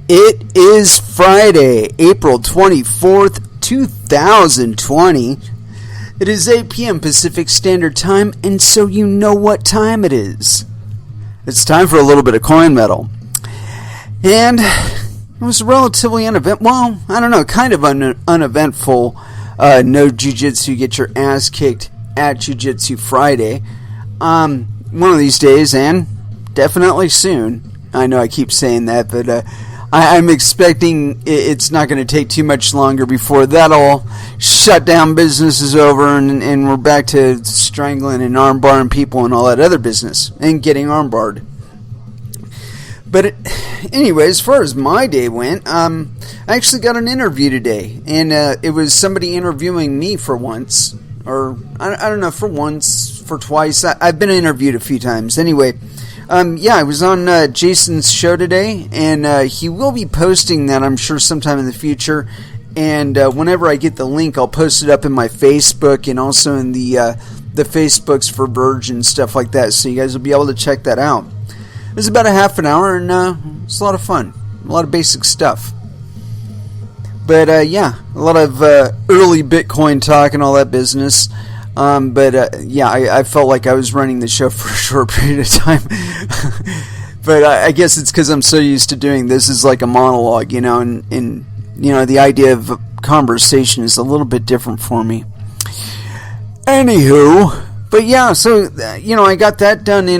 It is Friday, April 24th, 2020. It is 8 p.m. Pacific Standard Time, and so you know what time it is. It's time for a little bit of coin metal. And it was relatively kind of uneventful. No jiu-jitsu, get your ass kicked at Jiu-Jitsu Friday. One of these days, and definitely soon. I know I keep saying that, but I'm expecting it's not going to take too much longer before that all shut down business is over and we're back to strangling and armbarring people and all that other business and getting armbarred. But anyway, as far as my day went, I actually got an interview today, and it was somebody interviewing me for once, or I don't know, for once, for twice. I've been interviewed a few times. Anyway, I was on Jason's show today, and he will be posting that, I'm sure, sometime in the future. And whenever I get the link, I'll post it up in my Facebook and also in the Facebooks for Verge and stuff like that, so you guys will be able to check that out. It was about a half an hour, and it's a lot of fun. A lot of basic stuff. But, a lot of early Bitcoin talk and all that business. I felt like I was running the show for a short period of time. But I guess it's because I'm so used to doing this as like a monologue, and the idea of conversation is a little bit different for me. Anywho, but I got that done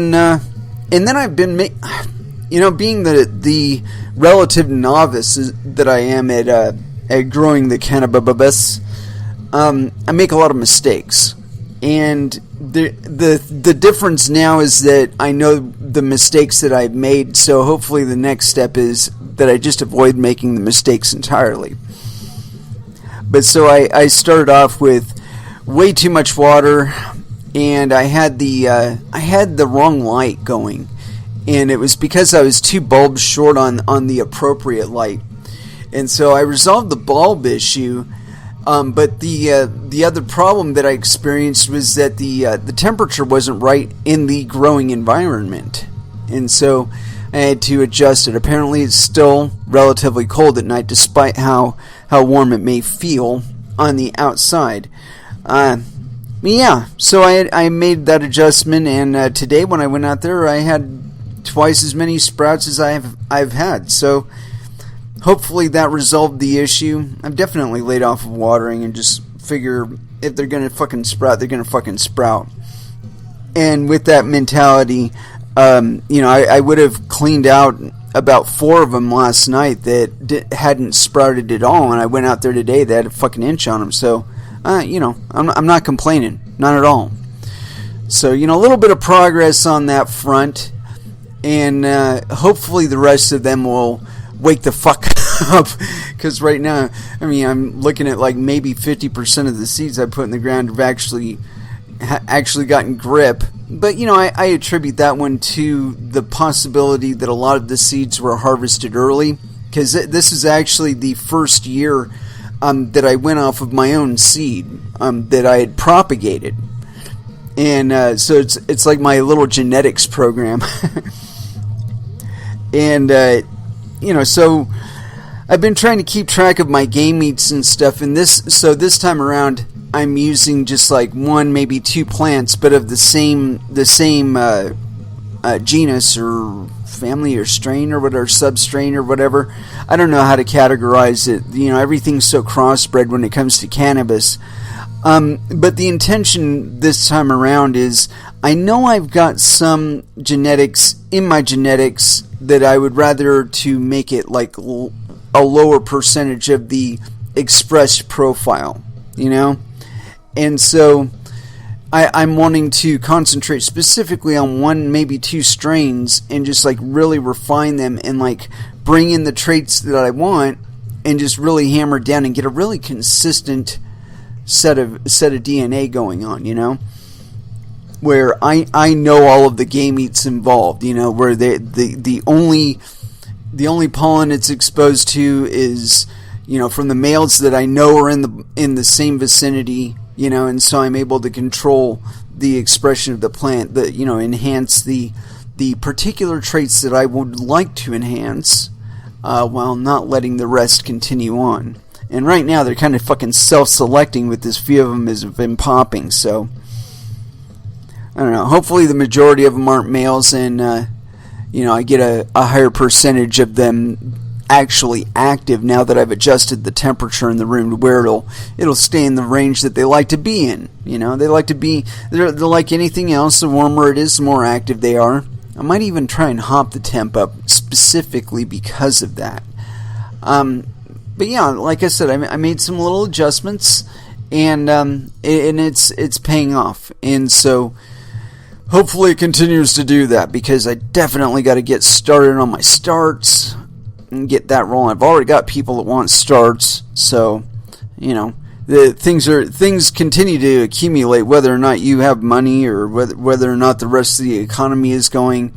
and then I've been, being the relative novice that I am at growing the cannabis, I make a lot of mistakes. And the difference now is that I know the mistakes that I've made, so hopefully the next step is that I just avoid making the mistakes entirely. But so I started off with way too much water, and I had the wrong light going, and it was because I was two bulbs short on the appropriate light. And so I resolved the bulb issue. But the other problem that I experienced was that the temperature wasn't right in the growing environment, and so I had to adjust it. Apparently, it's still relatively cold at night, despite how warm it may feel on the outside. So I made that adjustment, and today when I went out there, I had twice as many sprouts as I've had. So hopefully that resolved the issue. I'm definitely laid off of watering and just figure if they're going to fucking sprout, they're going to fucking sprout. And with that mentality, I would have cleaned out about 4 of them last night that hadn't sprouted at all. And I went out there today, they had a fucking inch on them. So, I'm not complaining. Not at all. So, a little bit of progress on that front. And hopefully the rest of them will wake the fuck up, because right now, I'm looking at like maybe 50% of the seeds I put in the ground have actually gotten grip. But I attribute that one to the possibility that a lot of the seeds were harvested early, because this is actually the first year that I went off of my own seed that I had propagated, and so it's like my little genetics program. And so I've been trying to keep track of my game meats and stuff, and this time around I'm using just like 1, maybe 2 plants, but of the same genus or family or strain or whatever, substrain or whatever. I don't know how to categorize it. Everything's so crossbred when it comes to cannabis. But the intention this time around is, I know I've got some genetics in my genetics that I would rather to make it like a lower percentage of the expressed profile, and so I'm wanting to concentrate specifically on 1, maybe 2 strains and just like really refine them and like bring in the traits that I want and just really hammer down and get a really consistent set of DNA going on, where I know all of the game meats involved, where the only pollen it's exposed to is, from the males that I know are in the same vicinity, and so I'm able to control the expression of the plant, that enhance the particular traits that I would like to enhance, while not letting the rest continue on. And right now they're kind of fucking self-selecting with this few of them has been popping, so I don't know. Hopefully the majority of them aren't males, and I get a higher percentage of them actually active now that I've adjusted the temperature in the room to where it'll stay in the range that they like to be in. They like to be, they're like anything else. The warmer it is, the more active they are. I might even try and hop the temp up specifically because of that. But yeah, like I said, I made some little adjustments, and it's paying off. And so hopefully it continues to do that, because I definitely got to get started on my starts and get that rolling. I've already got people that want starts, so the things continue to accumulate, whether or not you have money or whether or not the rest of the economy is going.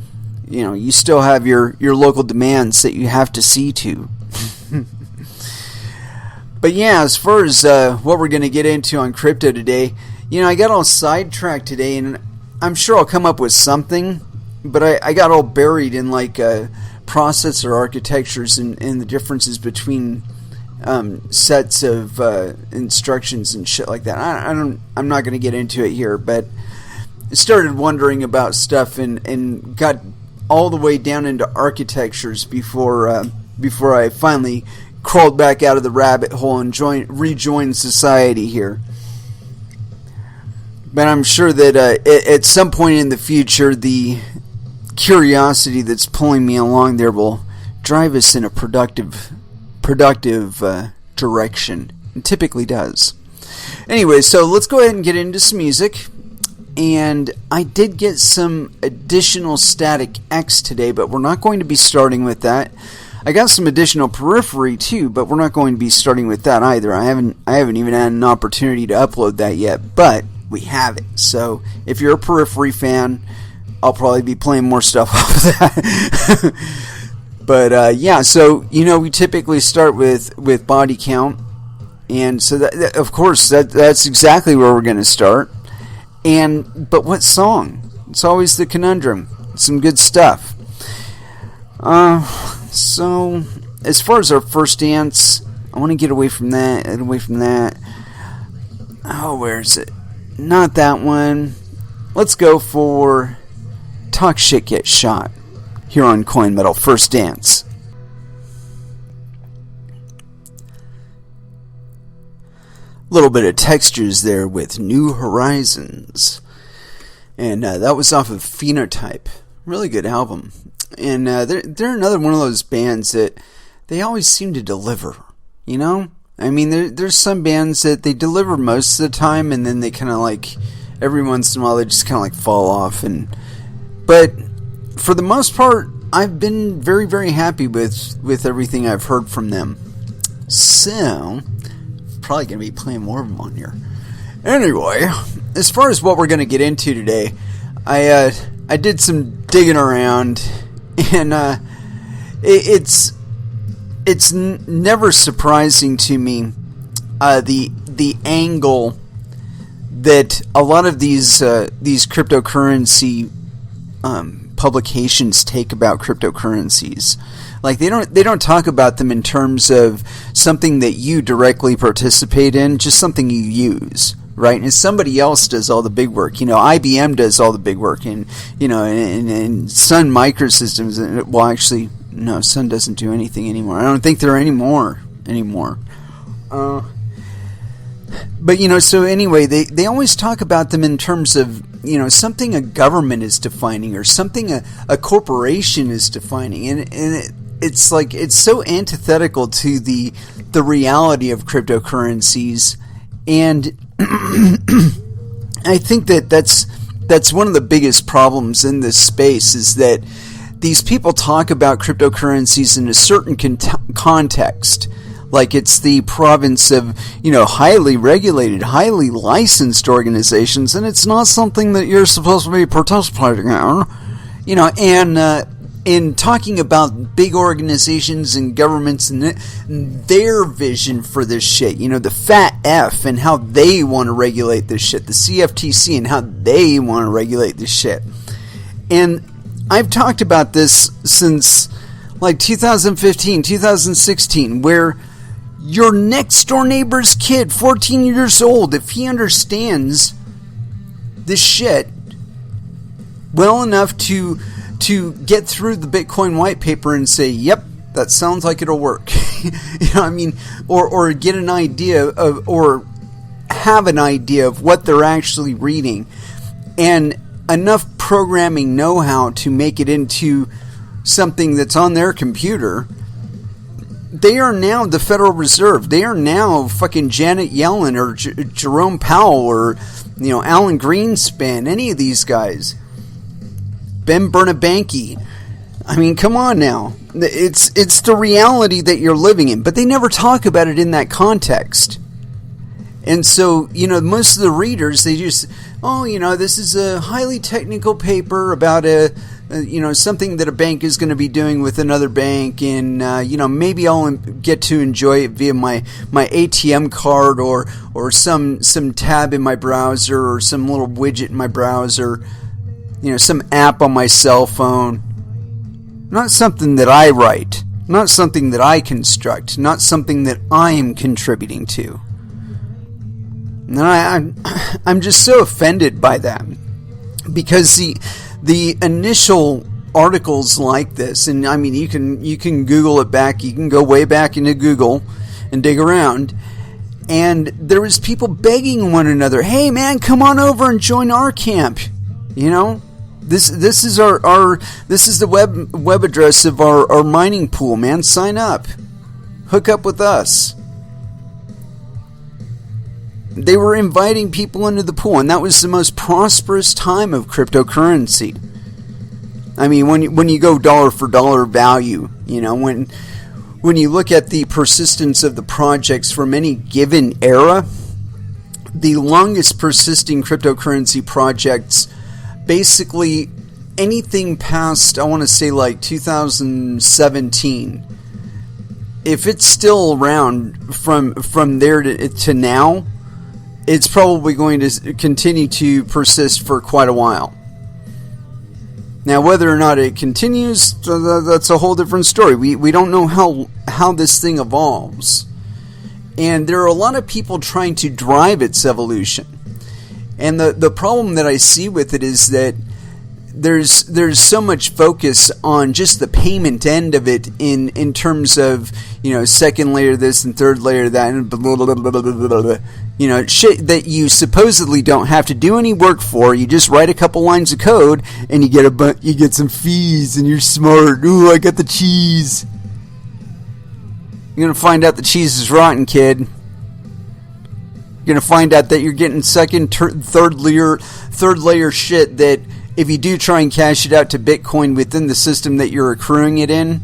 You still have your local demands that you have to see to. But yeah, as far as what we're going to get into on crypto today, I got all sidetracked today, and I'm sure I'll come up with something, but I got all buried in processor architectures and the differences between sets of instructions and shit like that. I'm not going to get into it here, but I started wondering about stuff and got all the way down into architectures before I finally crawled back out of the rabbit hole and rejoined society here. But I'm sure that at some point in the future, the curiosity that's pulling me along there will drive us in a productive direction. It typically does. Anyway, so let's go ahead and get into some music. And I did get some additional static X today, but we're not going to be starting with that. I got some additional periphery too, but we're not going to be starting with that either. I haven't even had an opportunity to upload that yet, but we have it. So if you're a periphery fan, I'll probably be playing more stuff off of that. But yeah, so we typically start with body count, and so that of course that's exactly where we're going to start. But what song? It's always the conundrum. Some good stuff. So as far as our first dance, I want to get away from that. Oh, where is it? Not that one. Let's go for Talk Shit Get Shot here on Coin Metal First Dance. Little bit of textures there with New Horizons, and that was off of Phenotype. Really good album. And they're another one of those bands that they always seem to deliver. I mean, there's some bands that they deliver most of the time, and then they kind of every once in a while they just kind of fall off. But for the most part, I've been very, very happy with everything I've heard from them. So probably going to be playing more of them on here. Anyway, as far as what we're going to get into today, I did some digging around, and it's never surprising to me the angle that a lot of these cryptocurrency publications take about cryptocurrencies. They don't talk about them in terms of something that you directly participate in, just something you use, right? And somebody else does all the big work. IBM does all the big work, and and Sun Microsystems. Well, actually, no, Sun doesn't do anything anymore. I don't think they're anymore. But so anyway, they always talk about them in terms of something a government is defining, or something a corporation is defining, and it's so antithetical to the reality of cryptocurrencies. And I think that's one of the biggest problems in this space, is that these people talk about cryptocurrencies in a certain context, like it's the province of highly regulated, highly licensed organizations, and it's not something that you're supposed to be participating in. And in talking about big organizations and governments and their vision for this shit, the fat F and how they want to regulate this shit, the CFTC and how they want to regulate this shit. And I've talked about this since like 2015, 2016, where your next door neighbor's kid, 14 years old, if he understands this shit well enough to get through the Bitcoin white paper and say, yep, that sounds like it'll work. You know what I mean? Or get an idea of, or have an idea of what they're actually reading, and enough programming know-how to make it into something that's on their computer. They are now the Federal Reserve. They are now fucking Janet Yellen or Jerome Powell or, you know, Alan Greenspan, any of these guys. Ben Bernanke. I mean, come on now. It's the reality that you're living in, but they never talk about it in that context. And so, you know, most of the readers, they just, oh, you know, this is a highly technical paper about you know, something that a bank is going to be doing with another bank, and you know, maybe I'll get to enjoy it via my ATM card or some tab in my browser or some little widget in my browser, you know, some app on my cell phone. Not something that I write, not something that I construct, not something that I am contributing to. And I'm just so offended by that, because the initial articles like this, and I mean, you can Google it back, you can go way back into Google and dig around, and there was people begging one another, hey man, come on over and join our camp. You know, this is our this is the web address of our mining pool, man. Sign up, hook up with us. They were inviting people into the pool, and that was the most prosperous time of cryptocurrency. I mean, when you go dollar for dollar value, you know, when you look at the persistence of the projects from any given era, the longest persisting cryptocurrency projects, basically anything past, I want to say like 2017, if it's still around from there to now, it's probably going to continue to persist for quite a while. Now, whether or not it continues, that's a whole different story. We don't know how this thing evolves. And there are a lot of people trying to drive its evolution. And the problem that I see with it is that there's so much focus on just the payment end of it in terms of, you know, second layer this and third layer that, and blah, blah, blah, blah, blah, blah. You know, shit that you supposedly don't have to do any work for. You just write a couple lines of code and you get some fees, and you're smart. Ooh, I got the cheese. You're gonna find out the cheese is rotten, kid. You're gonna find out that you're getting second, third layer shit that, if you do try and cash it out to Bitcoin within the system that you're accruing it in,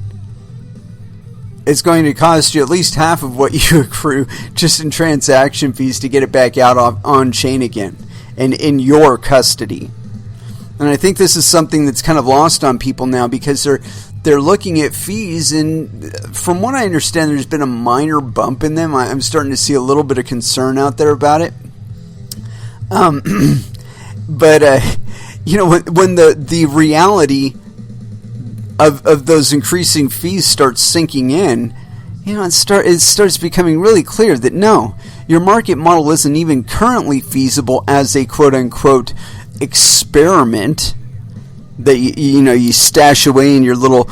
it's going to cost you at least half of what you accrue just in transaction fees to get it back out on chain again and in your custody. And I think this is something that's kind of lost on people now, because they're looking at fees, and from what I understand, there's been a minor bump in them. I'm starting to see a little bit of concern out there about it. But you know, when the reality of those increasing fees starts sinking in, you know, it starts becoming really clear that no, your market model isn't even currently feasible as a quote-unquote experiment that you stash away in your little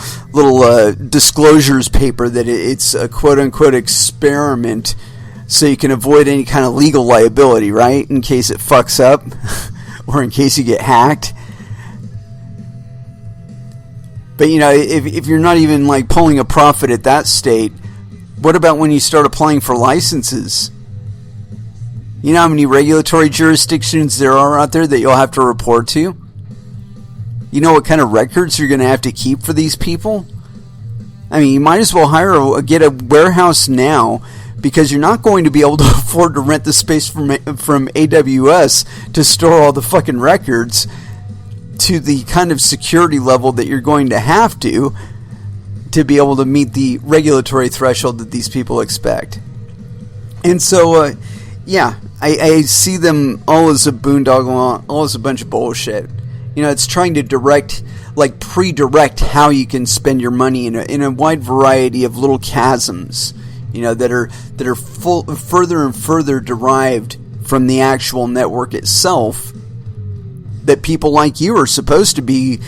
disclosures paper, that it's a quote-unquote experiment so you can avoid any kind of legal liability, right, in case it fucks up or in case you get hacked. But, you know, if you're not even, like, pulling a profit at that state, what about when you start applying for licenses? You know how many regulatory jurisdictions there are out there that you'll have to report to? You know what kind of records you're going to have to keep for these people? I mean, you might as well get a warehouse now, because you're not going to be able to afford to rent the space from AWS to store all the fucking records to the kind of security level that you're going to have to be able to meet the regulatory threshold that these people expect. And so, yeah, I see them all as a boondoggle, all as a bunch of bullshit. It's trying to pre-direct how you can spend your money in a wide variety of little chasms, that are further and further derived from the actual network itself, that people like you are supposed to be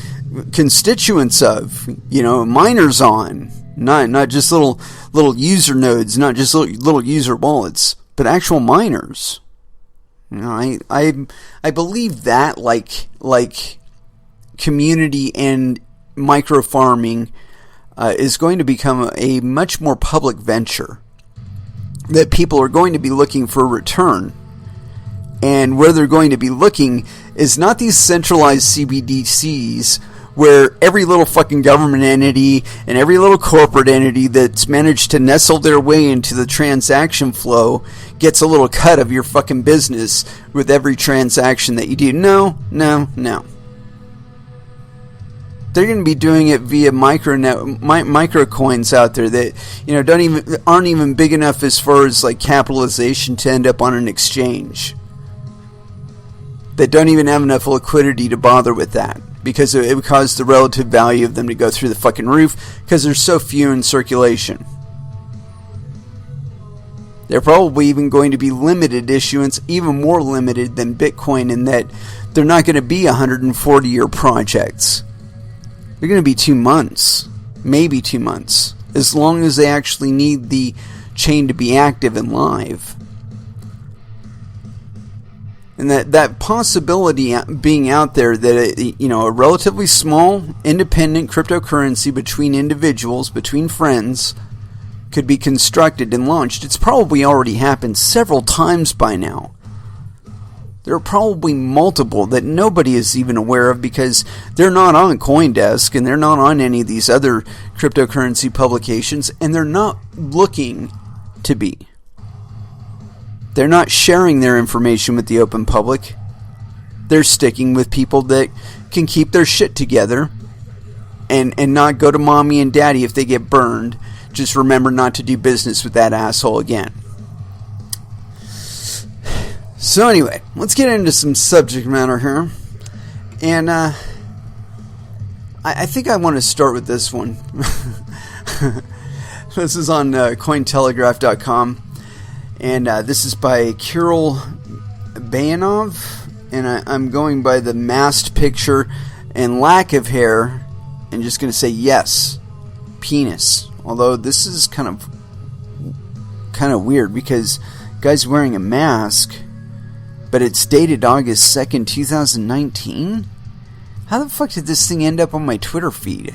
constituents of, miners on, not just little user nodes, not just little user wallets, but actual miners. I believe that like community and micro farming is going to become a much more public venture, that people are going to be looking for a return. And where they're going to be looking is not these centralized CBDCs where every little fucking government entity and every little corporate entity that's managed to nestle their way into the transaction flow gets a little cut of your fucking business with every transaction that you do. No. They're going to be doing it via micro coins out there that aren't even big enough as far as like capitalization to end up on an exchange. That don't even have enough liquidity to bother with that, because it would cause the relative value of them to go through the fucking roof because there's so few in circulation. They're probably even going to be limited issuance, even more limited than Bitcoin, in that they're not going to be 140-year projects. They're going to be 2 months, maybe 2 months, as long as they actually need the chain to be active and live. And that possibility being out there that, a relatively small, independent cryptocurrency between individuals, between friends, could be constructed and launched. It's probably already happened several times by now. There are probably multiple that nobody is even aware of because they're not on CoinDesk and they're not on any of these other cryptocurrency publications, and they're not looking to be. They're not sharing their information with the open public. They're sticking with people that can keep their shit together and not go to mommy and daddy if they get burned. Just remember not to do business with that asshole again. So anyway, let's get into some subject matter here. And I think I want to start with this one. This is on Cointelegraph.com. And this is by Kirill Bayanov, and I'm going by the masked picture and lack of hair, and just going to say yes, penis. Although this is kind of weird because guy's wearing a mask, but it's dated August 2nd, 2019. How the fuck did this thing end up on my Twitter feed?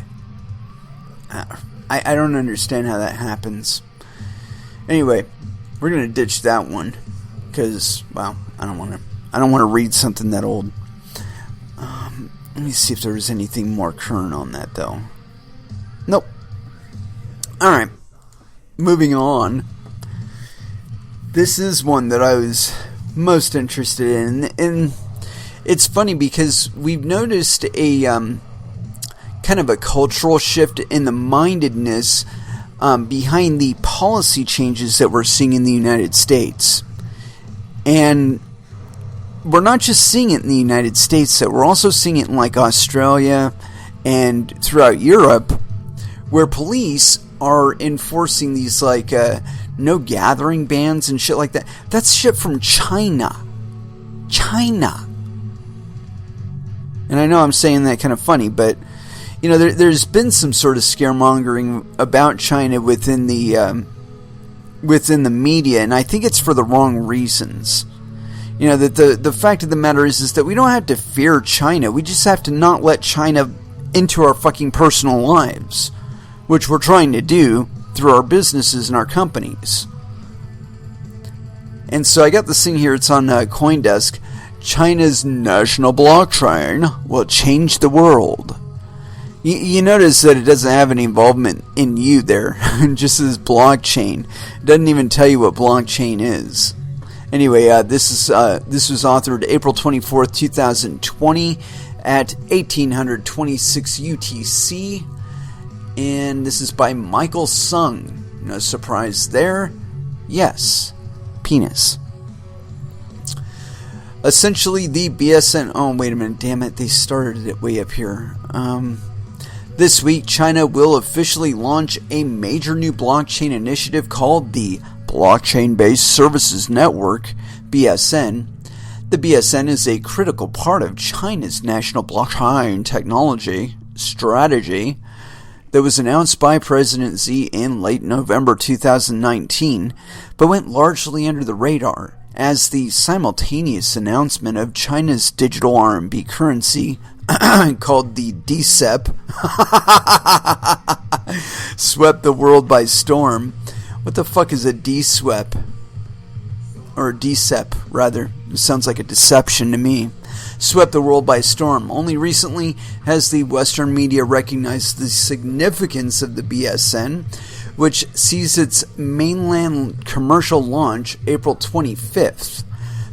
I don't understand how that happens. Anyway, we're gonna ditch that one because, well, I don't want to read something that old. Let me see if there was anything more current on that though. Nope. All right, moving on. This is one that I was most interested in, and it's funny because we've noticed a kind of a cultural shift in the mindedness behind the policy changes that we're seeing in the United States. And we're not just seeing it in the United States, that we're also seeing it in like Australia and throughout Europe, where police are enforcing these like no gathering bans and shit like that. That's shit from China. And I know I'm saying that kind of funny, but there's been some sort of scaremongering about China within the media, and I think it's for the wrong reasons. That the fact of the matter is that we don't have to fear China. We just have to not let China into our fucking personal lives, which we're trying to do through our businesses and our companies. And so I got this thing here. It's on CoinDesk. China's national blockchain will change the world. You notice that it doesn't have any involvement in you there. Just as blockchain. It doesn't even tell you what blockchain is. Anyway, this was authored April 24th, 2020 at 1826 UTC. And this is by Michael Sung. No surprise there. Yes, penis. Essentially, the BSN... Oh, wait a minute. Damn it. They started it way up here. This week, China will officially launch a major new blockchain initiative called the Blockchain-Based Services Network, BSN. The BSN is a critical part of China's national blockchain technology strategy that was announced by President Xi in late November 2019, but went largely under the radar as the simultaneous announcement of China's digital RMB currency called the DCEP swept the world by storm. What the fuck is a DSWEP? Or DCEP, rather. It sounds like a deception to me. Swept the world by storm. Only recently has the Western media recognized the significance of the BSN, which sees its mainland commercial launch April 25th.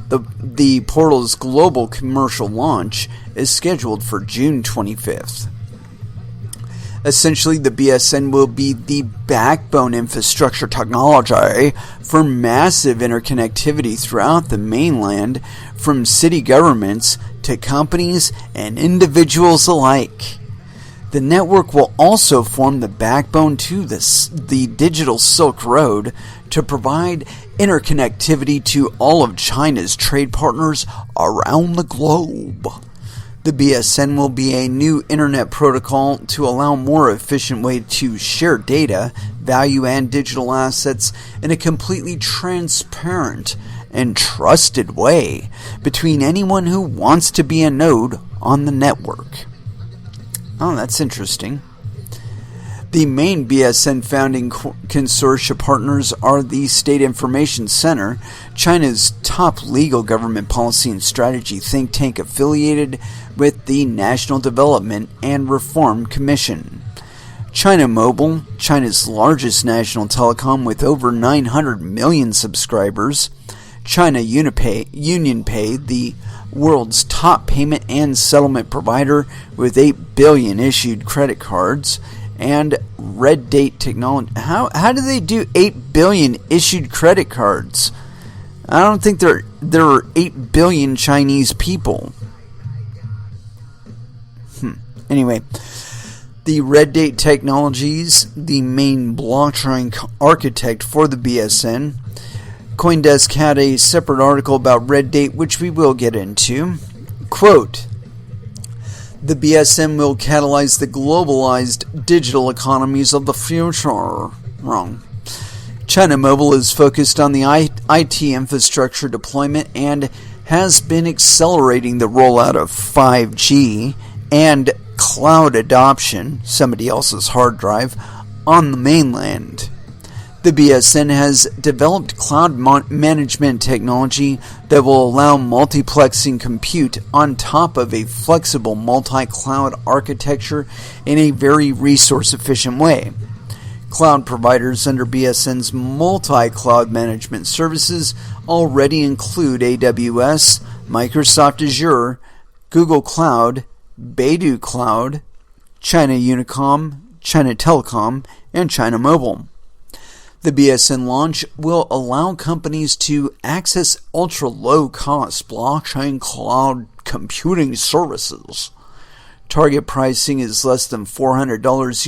The portal's global commercial launch is scheduled for June 25th. Essentially, the BSN will be the backbone infrastructure technology for massive interconnectivity throughout the mainland, from city governments to companies and individuals alike. The network will also form the backbone to the digital Silk Road to provide interconnectivity to all of China's trade partners around the globe. The BSN will be a new internet protocol to allow more efficient way to share data, value, and digital assets in a completely transparent and trusted way between anyone who wants to be a node on the network. Oh, that's interesting. The main BSN founding consortia partners are the State Information Center, China's top legal government policy and strategy think tank affiliated with the National Development and Reform Commission. China Mobile, China's largest national telecom with over 900 million subscribers. China UnionPay, the world's top payment and settlement provider with 8 billion issued credit cards. And Red Date Technology. How do they do 8 billion issued credit cards? I don't think there are 8 billion Chinese people. Anyway, the Red Date Technologies, the main blockchain architect for the BSN. CoinDesk had a separate article about Red Date, which we will get into. Quote, the BSN will catalyze the globalized digital economies of the future. Wrong. China Mobile is focused on the IT infrastructure deployment and has been accelerating the rollout of 5G and cloud adoption, somebody else's hard drive, on the mainland. The BSN has developed cloud management technology that will allow multiplexing compute on top of a flexible multi-cloud architecture in a very resource-efficient way. Cloud providers under BSN's multi-cloud management services already include AWS, Microsoft Azure, Google Cloud, Baidu Cloud, China Unicom, China Telecom, and China Mobile. The BSN launch will allow companies to access ultra-low-cost blockchain cloud computing services. Target pricing is less than $400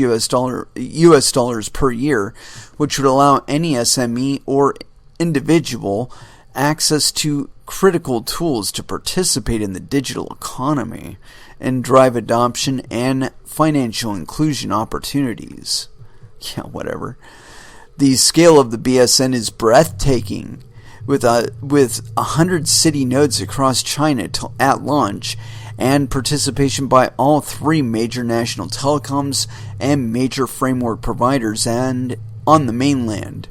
US dollars per year, which would allow any SME or individual access to critical tools to participate in the digital economy and drive adoption and financial inclusion opportunities. Yeah, whatever. The scale of the BSN is breathtaking, with 100 city nodes across China at launch, and participation by all 3 major national telecoms and major framework providers and on the mainland.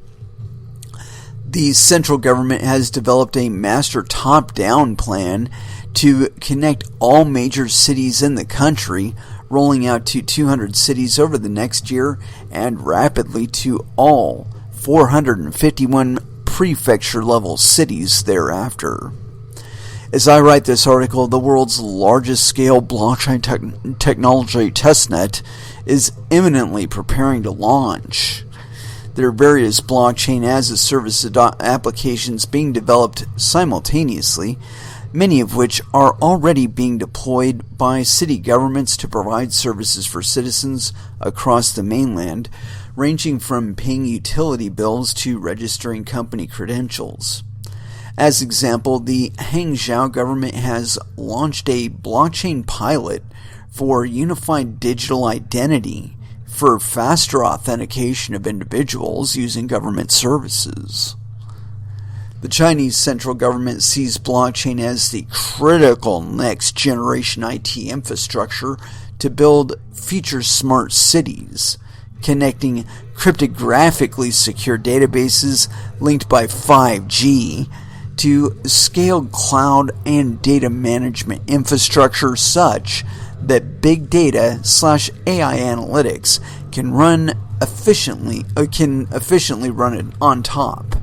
The central government has developed a master top-down plan to connect all major cities in the country, rolling out to 200 cities over the next year and rapidly to all 451 prefecture-level cities thereafter. As I write this article, the world's largest scale blockchain technology testnet is imminently preparing to launch. There are various blockchain as a service applications being developed simultaneously. many of which are already being deployed by city governments to provide services for citizens across the mainland, ranging from paying utility bills to registering company credentials. As example, the Hangzhou government has launched a blockchain pilot for unified digital identity for faster authentication of individuals using government services. The Chinese central government sees blockchain as the critical next-generation IT infrastructure to build future smart cities, connecting cryptographically secure databases linked by 5G to scaled cloud and data management infrastructure such that big data / AI analytics can efficiently run it on top.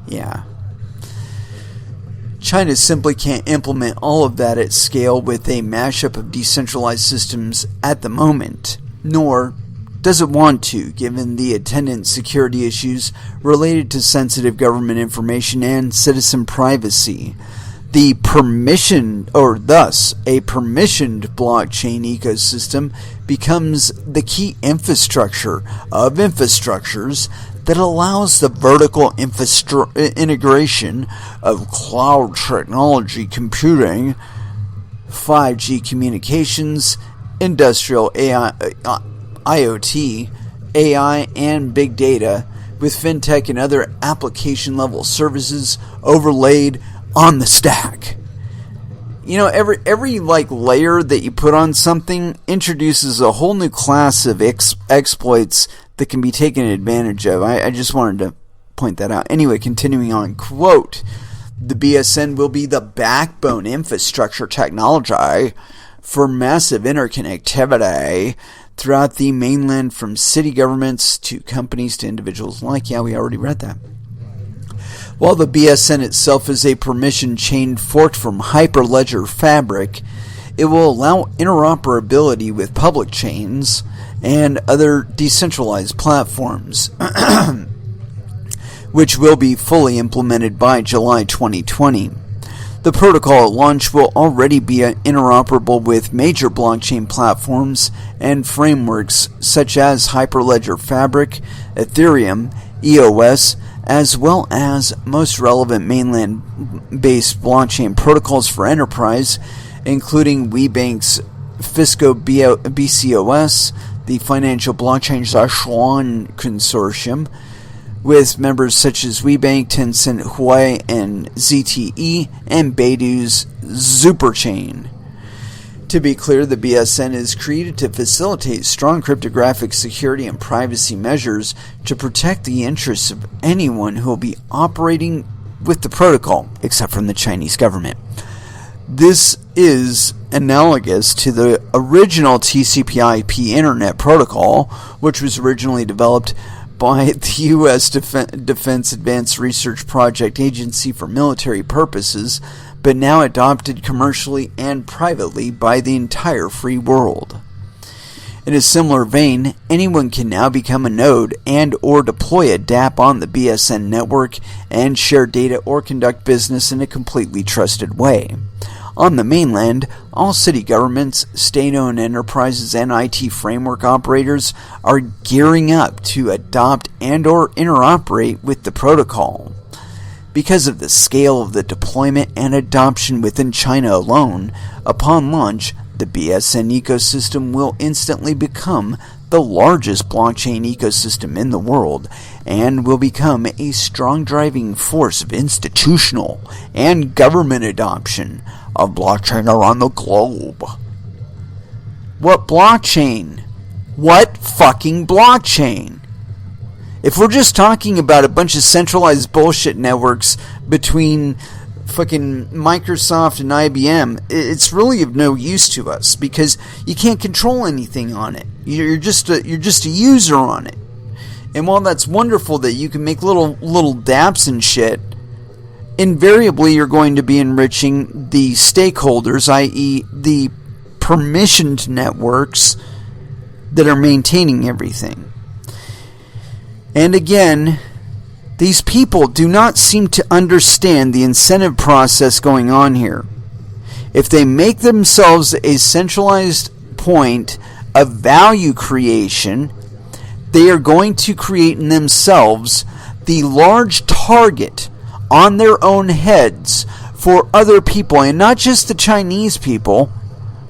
Yeah. China simply can't implement all of that at scale with a mashup of decentralized systems at the moment, nor does it want to, given the attendant security issues related to sensitive government information and citizen privacy. Thus, a permissioned blockchain ecosystem becomes the key infrastructure of infrastructures that allows the vertical integration of cloud technology computing, 5G communications, industrial AI, IoT, AI, and big data, with fintech and other application-level services overlaid on the stack. You know, every layer that you put on something introduces a whole new class of exploits that can be taken advantage of. I just wanted to point that out. Anyway, continuing on, quote, the BSN will be the backbone infrastructure technology for massive interconnectivity throughout the mainland, from city governments to companies to individuals alike. Yeah, we already read that. While the BSN itself is a permission chain forked from Hyperledger Fabric, it will allow interoperability with public chains and other decentralized platforms, which will be fully implemented by July 2020. The protocol at launch will already be interoperable with major blockchain platforms and frameworks such as Hyperledger Fabric, Ethereum, EOS, as well as most relevant mainland-based blockchain protocols for enterprise, including WeBank's Fisco BCOS, the Financial Blockchain Dashwood Consortium, with members such as WeBank, Tencent, Huawei, and ZTE, and Baidu's Superchain. To be clear, the BSN is created to facilitate strong cryptographic security and privacy measures to protect the interests of anyone who will be operating with the protocol, except from the Chinese government. This is analogous to the original TCP/IP Internet Protocol, which was originally developed by the U.S. Defense Advanced Research Project Agency for military purposes, but now adopted commercially and privately by the entire free world. In a similar vein, anyone can now become a node and or deploy a DApp on the BSN network and share data or conduct business in a completely trusted way. On the mainland, all city governments, state-owned enterprises, and IT framework operators are gearing up to adopt and or interoperate with the protocol. Because of the scale of the deployment and adoption within China alone, upon launch, the BSN ecosystem will instantly become the largest blockchain ecosystem in the world and will become a strong driving force of institutional and government adoption of blockchain around the globe. What blockchain? What fucking blockchain? If we're just talking about a bunch of centralized bullshit networks between fucking Microsoft and IBM, it's really of no use to us because you can't control anything on it. You're just a user on it. And while that's wonderful that you can make little dApps and shit, invariably you're going to be enriching the stakeholders, i.e. the permissioned networks that are maintaining everything. And again, These people do not seem to understand the incentive process going on here. If they make themselves a centralized point of value creation, they are going to create in themselves the large target on their own heads for other people, and not just the Chinese people,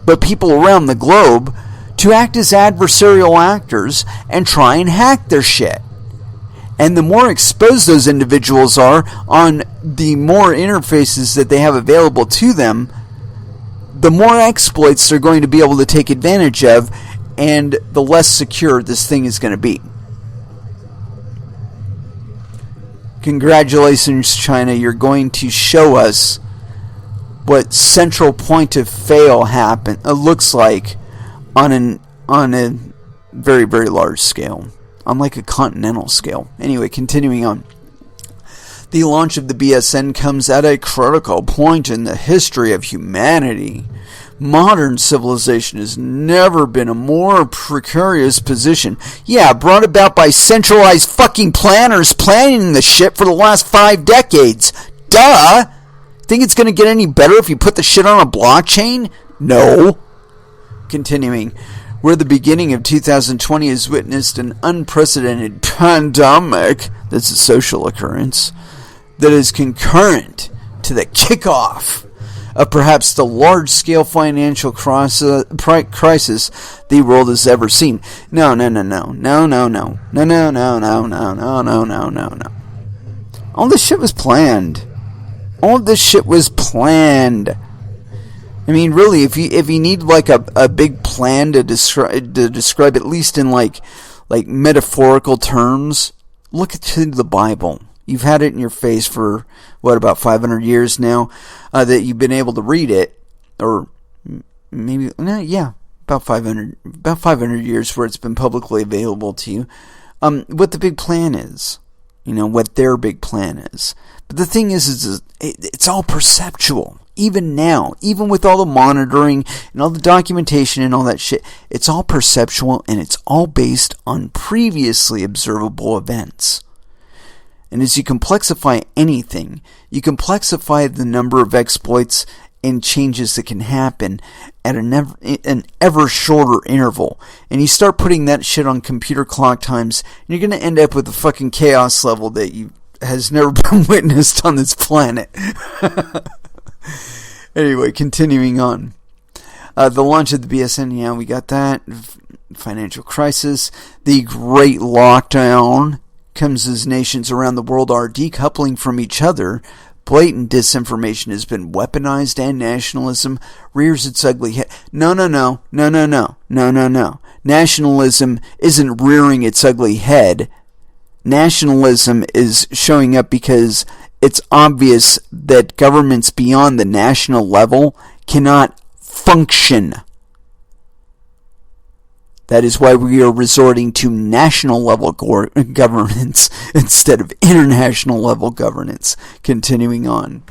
but people around the globe, to act as adversarial actors and try and hack their shit. And the more exposed those individuals are on the more interfaces that they have available to them, the more exploits they're going to be able to take advantage of, and the less secure this thing is going to be. Congratulations, China. You're going to show us what central point of fail looks like on a very, very large scale. On like a continental scale. Anyway, continuing on. The launch of the BSN comes at a critical point in the history of humanity. Modern civilization has never been in a more precarious position. Yeah, brought about by centralized fucking planners planning the shit for the last 5 decades. Duh! Think it's gonna get any better if you put the shit on a blockchain? No. Continuing. Where the beginning of 2020 has witnessed an unprecedented pandemic, that's a social occurrence, that is concurrent to the kickoff of perhaps the large-scale financial crisis the world has ever seen. No. All this shit was planned. I mean, really, if you need like a big plan to describe at least in like metaphorical terms, look to the Bible. You've had it in your face for about 500 years now that you've been able to read it, or maybe about 500 years where it's been publicly available to you. What the big plan is, what their big plan is. But the thing is it's all perceptual. Even now, even with all the monitoring and all the documentation and all that shit, it's all perceptual, and it's all based on previously observable events. And as you complexify anything, you complexify the number of exploits and changes that can happen at an ever shorter interval. And you start putting that shit on computer clock times, and you're going to end up with a fucking chaos level that has never been witnessed on this planet. Anyway, continuing on. The launch of the BSN, we got that. Financial crisis. The Great Lockdown comes as nations around the world are decoupling from each other. Blatant disinformation has been weaponized, and nationalism rears its ugly head. No. Nationalism isn't rearing its ugly head. Nationalism is showing up because it's obvious that governments beyond the national level cannot function. That is why we are resorting to national level governance instead of international level governance. Continuing on.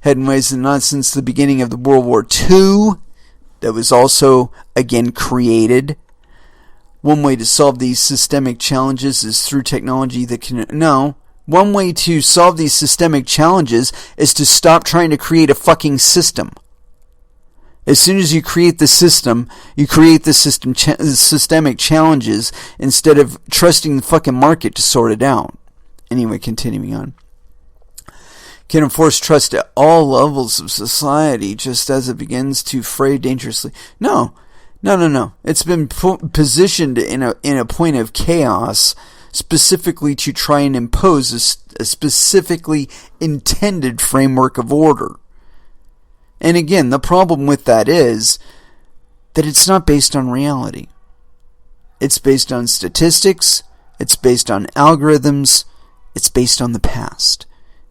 Headways and not since the beginning of the World War II, that was also again created. One way to solve these systemic challenges is through technology that can... No. One way to solve these systemic challenges is to stop trying to create a fucking system. As soon as you create the system, you create the systemic challenges instead of trusting the fucking market to sort it out. Anyway, continuing on. Can enforce trust at all levels of society just as it begins to fray dangerously. No. It's been positioned in a point of chaos specifically to try and impose a specifically intended framework of order. And again, the problem with that is that it's not based on reality. It's based on statistics, it's based on algorithms, it's based on the past.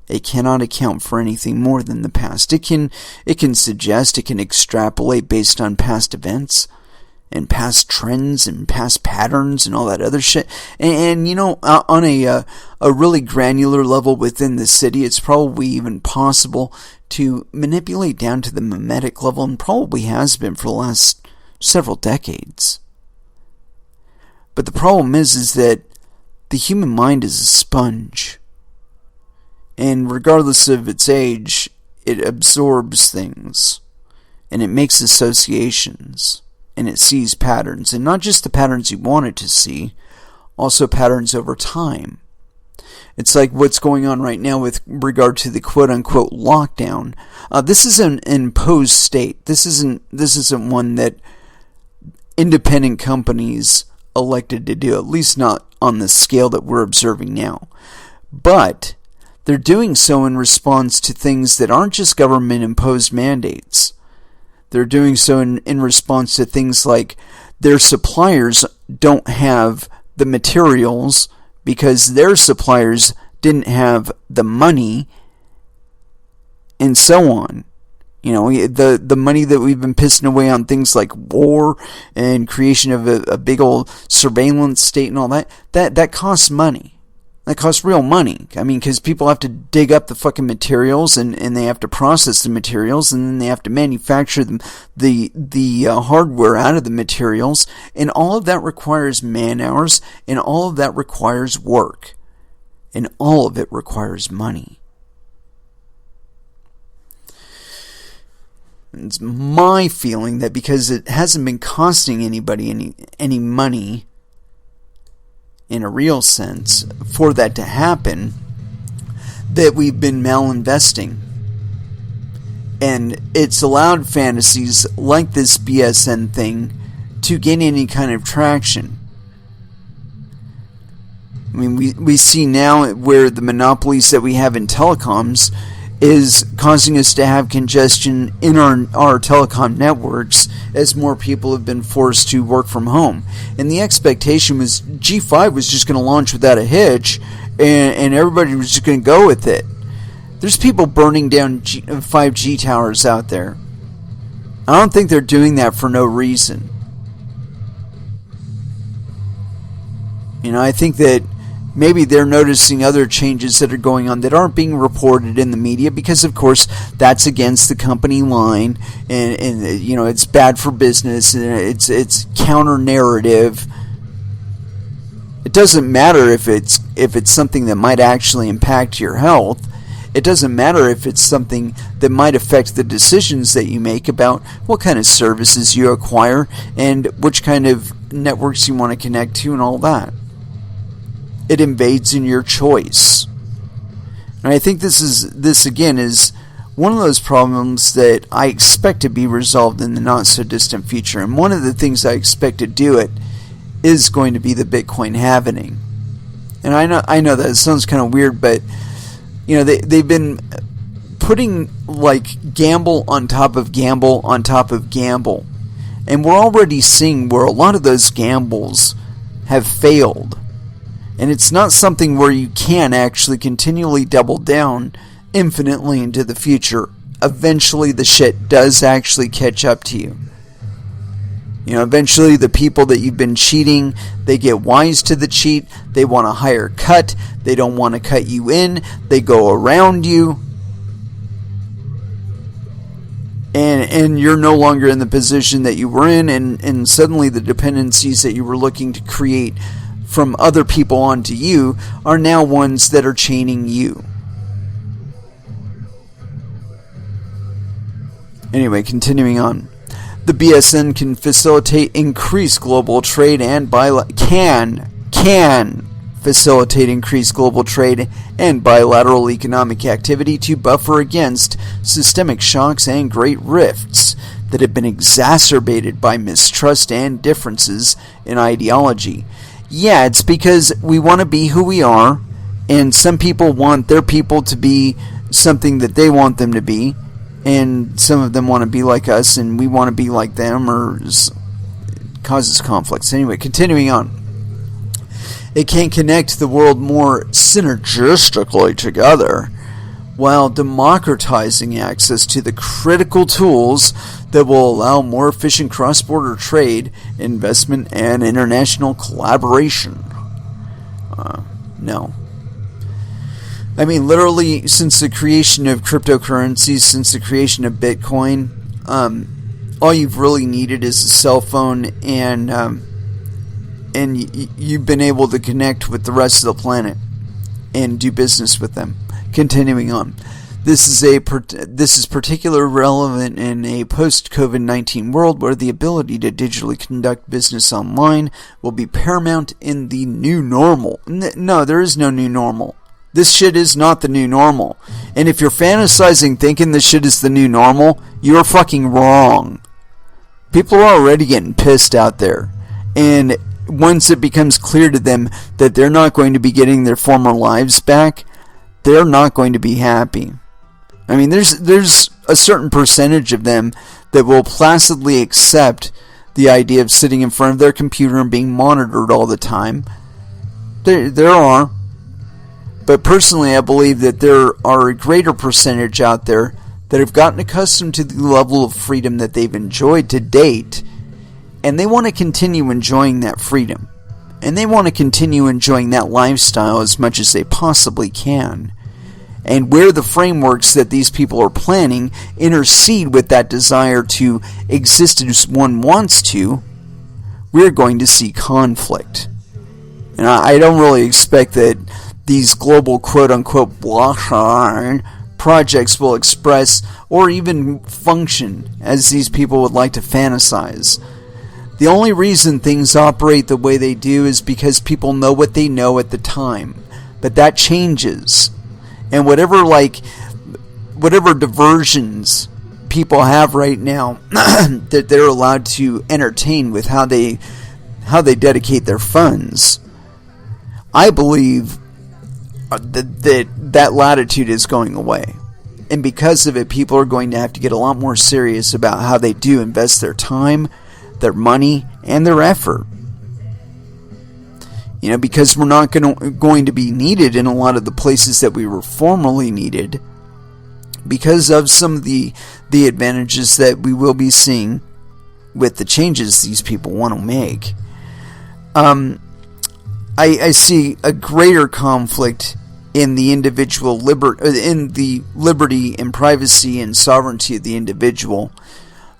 It cannot account for anything more than the past. It can suggest, it can extrapolate based on past events and past trends and past patterns and all that other shit. And on a really granular level within the city, it's probably even possible to manipulate down to the mimetic level, and probably has been for the last several decades. But the problem is that the human mind is a sponge. And regardless of its age, it absorbs things. And it makes associations. And it sees patterns. And not just the patterns you want it to see, also patterns over time. It's like what's going on right now with regard to the quote-unquote lockdown. This is an imposed state. This isn't one that independent companies elected to do, at least not on the scale that we're observing now. But they're doing so in response to things that aren't just government-imposed mandates. They're doing so in response to things like their suppliers don't have the materials because their suppliers didn't have the money, and so on. You know, the money that we've been pissing away on things like war and creation of a big old surveillance state and all that costs money. That costs real money. I mean, because people have to dig up the fucking materials and they have to process the materials and then they have to manufacture them, the hardware out of the materials. And all of that requires man hours and all of that requires work. And all of it requires money. It's my feeling that because it hasn't been costing anybody any money in a real sense for that to happen, that we've been malinvesting. And it's allowed fantasies like this BSN thing to gain any kind of traction. I mean, we see now where the monopolies that we have in telecoms is causing us to have congestion in our telecom networks as more people have been forced to work from home. And the expectation was G5 was just going to launch without a hitch, and everybody was just going to go with it. There's people burning down 5G towers out there. I don't think they're doing that for no reason. You know, I think that maybe they're noticing other changes that are going on that aren't being reported in the media because, of course, that's against the company line, and you know, it's bad for business, and it's counter-narrative. It doesn't matter if it's something that might actually impact your health. It doesn't matter if it's something that might affect the decisions that you make about what kind of services you acquire and which kind of networks you want to connect to and all that. It invades in your choice. And I think this again is one of those problems that I expect to be resolved in the not so distant future. And one of the things I expect to do it is going to be the Bitcoin halvening. And I know that it sounds kind of weird, but you know, they've been putting like gamble on top of gamble on top of gamble. And we're already seeing where a lot of those gambles have failed. And it's not something where you can actually continually double down infinitely into the future. Eventually the shit does actually catch up to you. You know, eventually the people that you've been cheating, they get wise to the cheat. They want a higher cut. They don't want to cut you in. They go around you. And you're no longer in the position that you were in. And suddenly the dependencies that you were looking to create from other people onto you are now ones that are chaining you. Anyway, continuing on. The BSN can facilitate increased global trade and can facilitate increased global trade and bilateral economic activity to buffer against systemic shocks and great rifts that have been exacerbated by mistrust and differences in ideology. Yeah, it's because we want to be who we are, and some people want their people to be something that they want them to be, and some of them want to be like us, and we want to be like them, or it causes conflicts. Anyway, continuing on. It can connect the world more synergistically together, while democratizing access to the critical tools that will allow more efficient cross-border trade, investment, and international collaboration. No. I mean, literally, since the creation of cryptocurrencies, since the creation of Bitcoin, all you've really needed is a cell phone, and you've been able to connect with the rest of the planet and do business with them. Continuing on. This is particularly relevant in a post-COVID-19 world where the ability to digitally conduct business online will be paramount in the new normal. No, there is no new normal. This shit is not the new normal. And if you're fantasizing thinking this shit is the new normal, you're fucking wrong. People are already getting pissed out there. And once it becomes clear to them that they're not going to be getting their former lives back, they're not going to be happy. I mean, there's a certain percentage of them that will placidly accept the idea of sitting in front of their computer and being monitored all the time. There are. But personally, I believe that there are a greater percentage out there that have gotten accustomed to the level of freedom that they've enjoyed to date, and they want to continue enjoying that freedom. And they want to continue enjoying that lifestyle as much as they possibly can. And where the frameworks that these people are planning intercede with that desire to exist as one wants to, we're going to see conflict. And I don't really expect that these global quote-unquote blockchain projects will express or even function as these people would like to fantasize. The only reason things operate the way they do is because people know what they know at the time. But that changes. And whatever diversions people have right now that they're allowed to entertain with how they dedicate their funds, I believe that latitude is going away. And because of it, people are going to have to get a lot more serious about how they do invest their time, their money, and their effort. You know, because we're not going to be needed in a lot of the places that we were formerly needed because of some of the advantages that we will be seeing with the changes these people want to make. I see a greater conflict in the individual in the liberty and privacy and sovereignty of the individual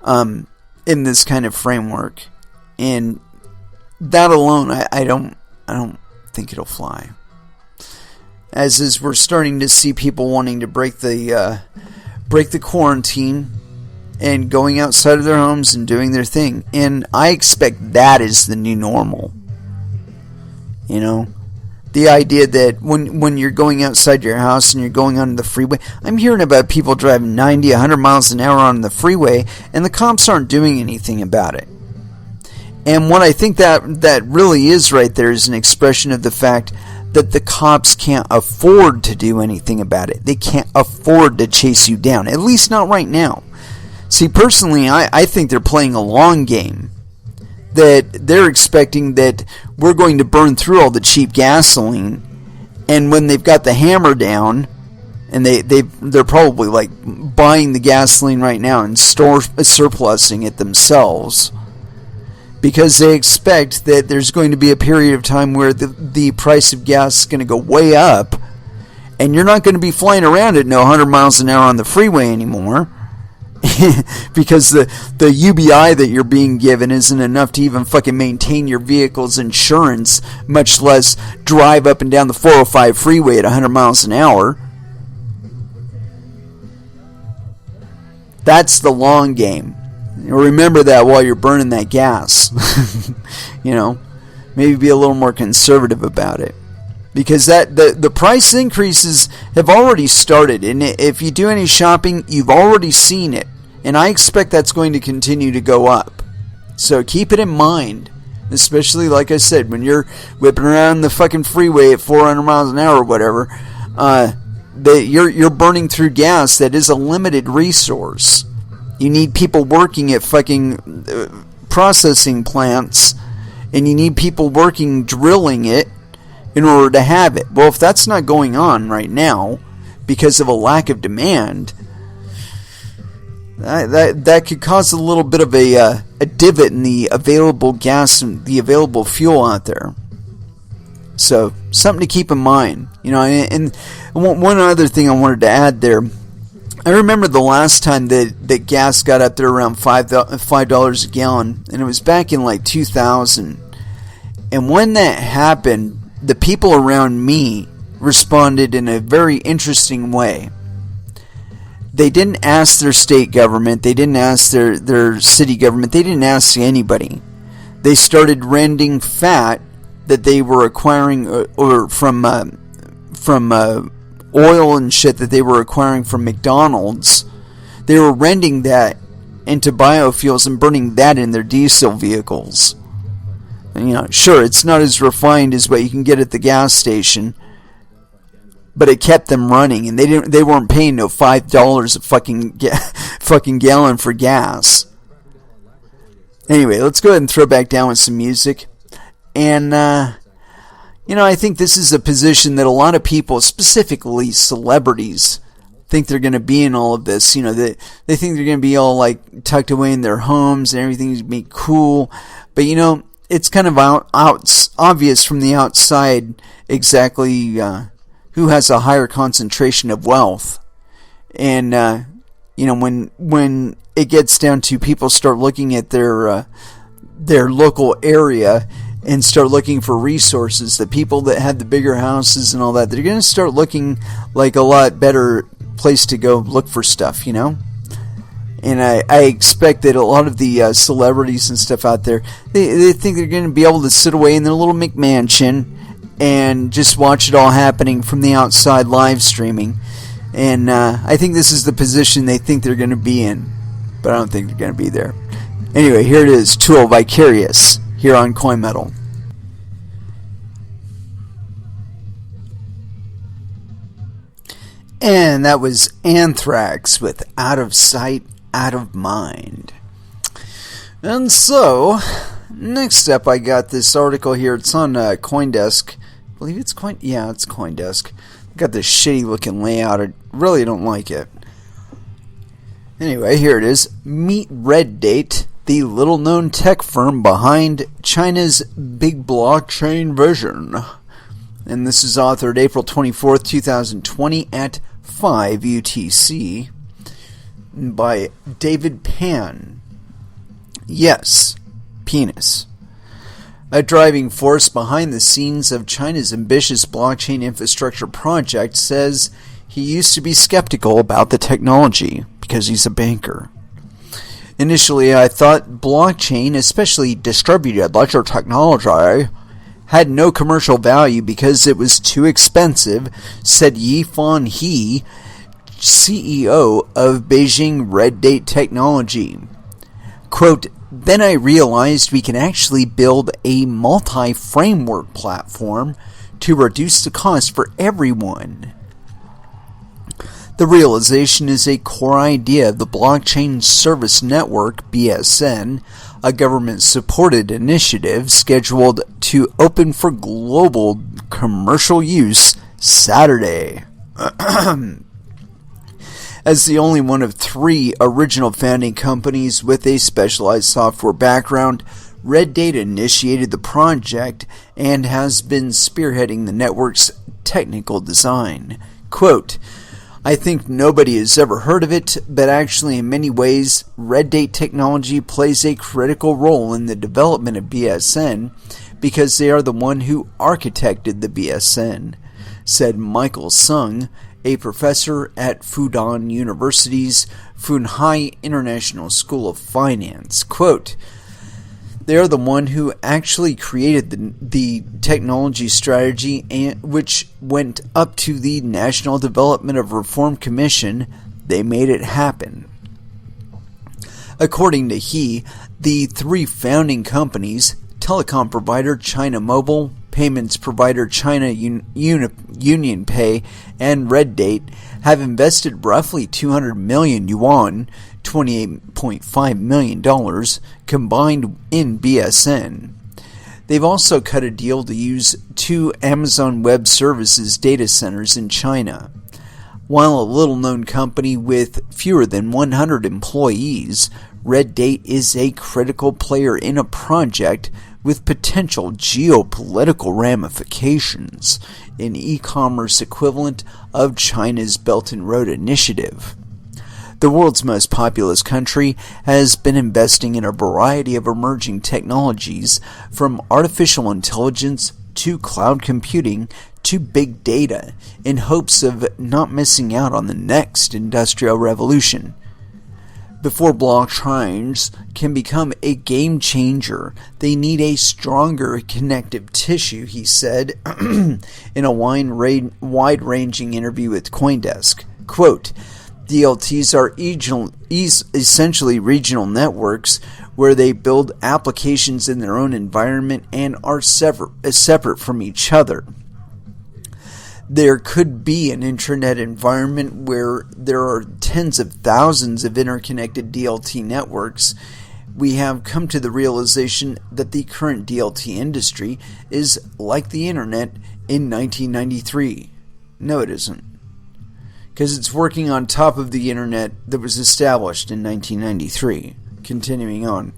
in this kind of framework, and that alone, I don't think it'll fly. As we're starting to see people wanting to break the quarantine and going outside of their homes and doing their thing, and I expect that is the new normal. You know, the idea that when you're going outside your house and you're going on the freeway, I'm hearing about people driving 90, 100 miles an hour on the freeway, and the cops aren't doing anything about it. And what I think that really is right there is an expression of the fact that the cops can't afford to do anything about it. They can't afford to chase you down, at least not right now. See, personally, I think they're playing a long game. That they're expecting that we're going to burn through all the cheap gasoline, and when they've got the hammer down, and they're probably like buying the gasoline right now and surplusing it themselves, because they expect that there's going to be a period of time where the price of gas is going to go way up, and you're not going to be flying around at 100 miles an hour on the freeway anymore, because the UBI that you're being given isn't enough to even fucking maintain your vehicle's insurance, much less drive up and down the 405 freeway at 100 miles an hour. That's the long game. Remember that while you're burning that gas. You know, maybe be a little more conservative about it, because the price increases have already started, and if you do any shopping, you've already seen it, and I expect that's going to continue to go up. So keep it in mind, especially like I said, when you're whipping around the fucking freeway at 400 miles an hour or whatever, you're burning through gas that is a limited resource. You need people working at fucking processing plants, and you need people working drilling it in order to have it. Well, if that's not going on right now because of a lack of demand, that could cause a little bit of a divot in the available gas and the available fuel out there. So something to keep in mind, you know. And one other thing I wanted to add there. I remember the last time that gas got up there around $5 a gallon, and it was back in like 2000. And when that happened, the people around me responded in a very interesting way. They didn't ask their state government, they didn't ask their city government, they didn't ask anybody. They started renting fat that they were acquiring or from oil and shit that they were acquiring from McDonald's. They were renting that into biofuels and burning that in their diesel vehicles. And, sure, it's not as refined as what you can get at the gas station, but it kept them running, and they weren't paying no $5 a fucking gallon for gas. Anyway, let's go ahead and throw back down with some music. And I think this is a position that a lot of people, specifically celebrities, think they're going to be in all of this. They think they're going to be all like tucked away in their homes and everything's going to be cool. But it's kind of obvious from the outside exactly who has a higher concentration of wealth. And when it gets down to people start looking at their local area and start looking for resources, the people that have the bigger houses and all that, they're going to start looking like a lot better place to go look for stuff, And I expect that a lot of the celebrities and stuff out there, they think they're going to be able to sit away in their little McMansion and just watch it all happening from the outside live streaming. And I think this is the position they think they're going to be in, but I don't think they're going to be there. Anyway, here it is, Tool, Vicarious, here on Coin Metal. And that was Anthrax with Out of Sight, Out of Mind. And so, next up I got this article here. It's on CoinDesk. I believe it's it's CoinDesk. Got this shitty looking layout. I really don't like it. Anyway, here it is. Meet Reddate, the little known tech firm behind China's big blockchain vision. And this is authored April 24th, 2020 at 5 UTC by David Pan. Yes, penis. A driving force behind the scenes of China's ambitious blockchain infrastructure project, says he used to be skeptical about the technology because he's a banker. Initially, I thought blockchain, especially distributed ledger technology, had no commercial value because it was too expensive, said Yifan He, CEO of Beijing Reddate Technology. Quote, then I realized we can actually build a multi-framework platform to reduce the cost for everyone. The realization is a core idea of the Blockchain Service Network, BSN, a government-supported initiative scheduled to open for global commercial use Saturday. As the only one of 3 original founding companies with a specialized software background, Reddate initiated the project and has been spearheading the network's technical design. Quote, I think nobody has ever heard of it, but actually in many ways, Reddate technology plays a critical role in the development of BSN because they are the one who architected the BSN, said Michael Sung, a professor at Fudan University's Funhai International School of Finance. Quote, they are the one who actually created the technology strategy which went up to the National Development of Reform Commission. They made it happen. According to he, the 3 founding companies, telecom provider China Mobile, payments provider China Union Pay, and Reddate, have invested roughly 200 million yuan, $28.5 million, combined in BSN. They've also cut a deal to use 2 Amazon Web Services data centers in China. While a little-known company with fewer than 100 employees, Reddate is a critical player in a project with potential geopolitical ramifications, an e-commerce equivalent of China's Belt and Road Initiative. The world's most populous country has been investing in a variety of emerging technologies, from artificial intelligence to cloud computing to big data in hopes of not missing out on the next industrial revolution. Before blockchains can become a game changer, they need a stronger connective tissue, he said in a wide-ranging interview with CoinDesk. Quote, DLTs are essentially regional networks where they build applications in their own environment and are separate from each other. There could be an intranet environment where there are tens of thousands of interconnected DLT networks. We have come to the realization that the current DLT industry is like the internet in 1993. No, it isn't. Because it's working on top of the internet that was established in 1993. Continuing on.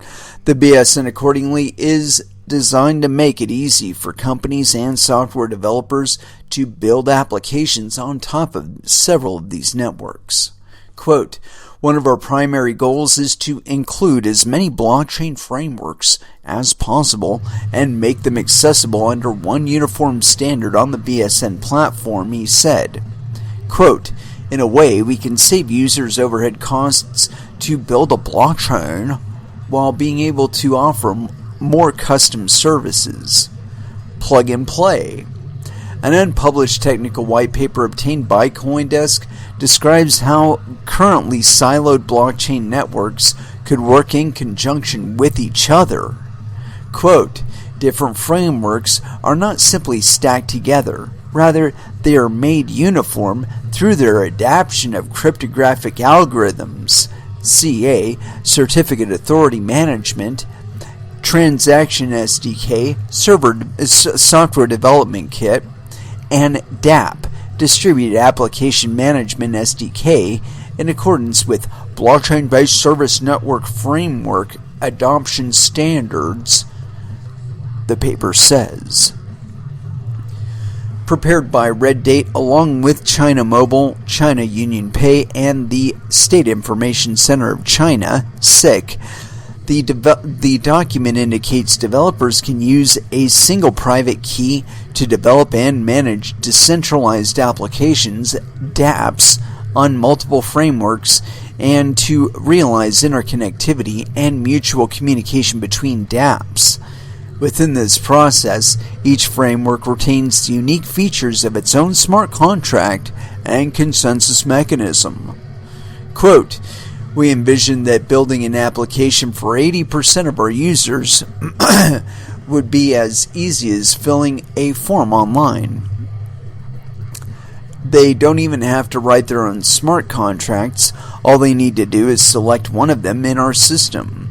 The BSN accordingly is designed to make it easy for companies and software developers to build applications on top of several of these networks. Quote, one of our primary goals is to include as many blockchain frameworks as possible and make them accessible under one uniform standard on the BSN platform, he said. Quote, in a way, we can save users overhead costs to build a blockchain while being able to offer more custom services. Plug and play. An unpublished technical white paper obtained by CoinDesk describes how currently siloed blockchain networks could work in conjunction with each other. Quote, different frameworks are not simply stacked together. Rather, they are made uniform through their adaptation of cryptographic algorithms, CA, Certificate Authority Management, Transaction SDK, Software Development Kit, and DApp, Distributed Application Management SDK, in accordance with Blockchain-Based Service Network Framework Adoption Standards, the paper says. Prepared by Red Date along with China Mobile, China UnionPay, and the State Information Center of China, SIC, the document indicates developers can use a single private key to develop and manage decentralized applications, dApps, on multiple frameworks and to realize interconnectivity and mutual communication between dApps. Within this process, each framework retains the unique features of its own smart contract and consensus mechanism. Quote, we envision that building an application for 80% of our users would be as easy as filling a form online. They don't even have to write their own smart contracts. All they need to do is select one of them in our system.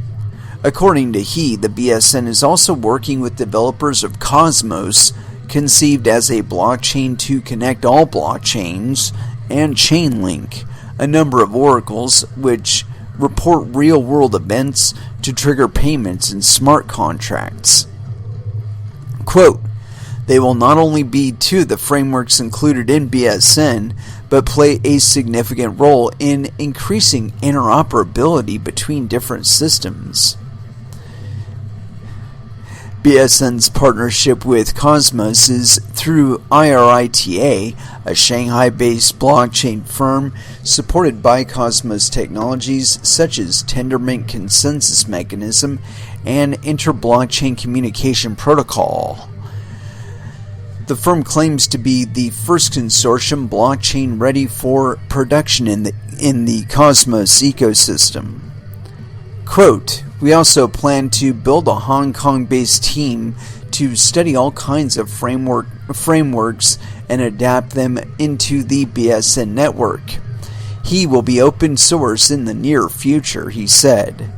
According to he, the BSN is also working with developers of Cosmos, conceived as a blockchain to connect all blockchains, and Chainlink, a number of oracles which report real-world events to trigger payments in smart contracts. Quote, they will not only be two of the frameworks included in BSN, but play a significant role in increasing interoperability between different systems. BSN's partnership with Cosmos is through IRITA, a Shanghai-based blockchain firm supported by Cosmos technologies such as Tendermint Consensus Mechanism and Inter-Blockchain Communication Protocol. The firm claims to be the first consortium blockchain ready for production in the Cosmos ecosystem. Quote, we also plan to build a Hong Kong-based team to study all kinds of frameworks and adapt them into the BSN network. He will be open source in the near future, he said.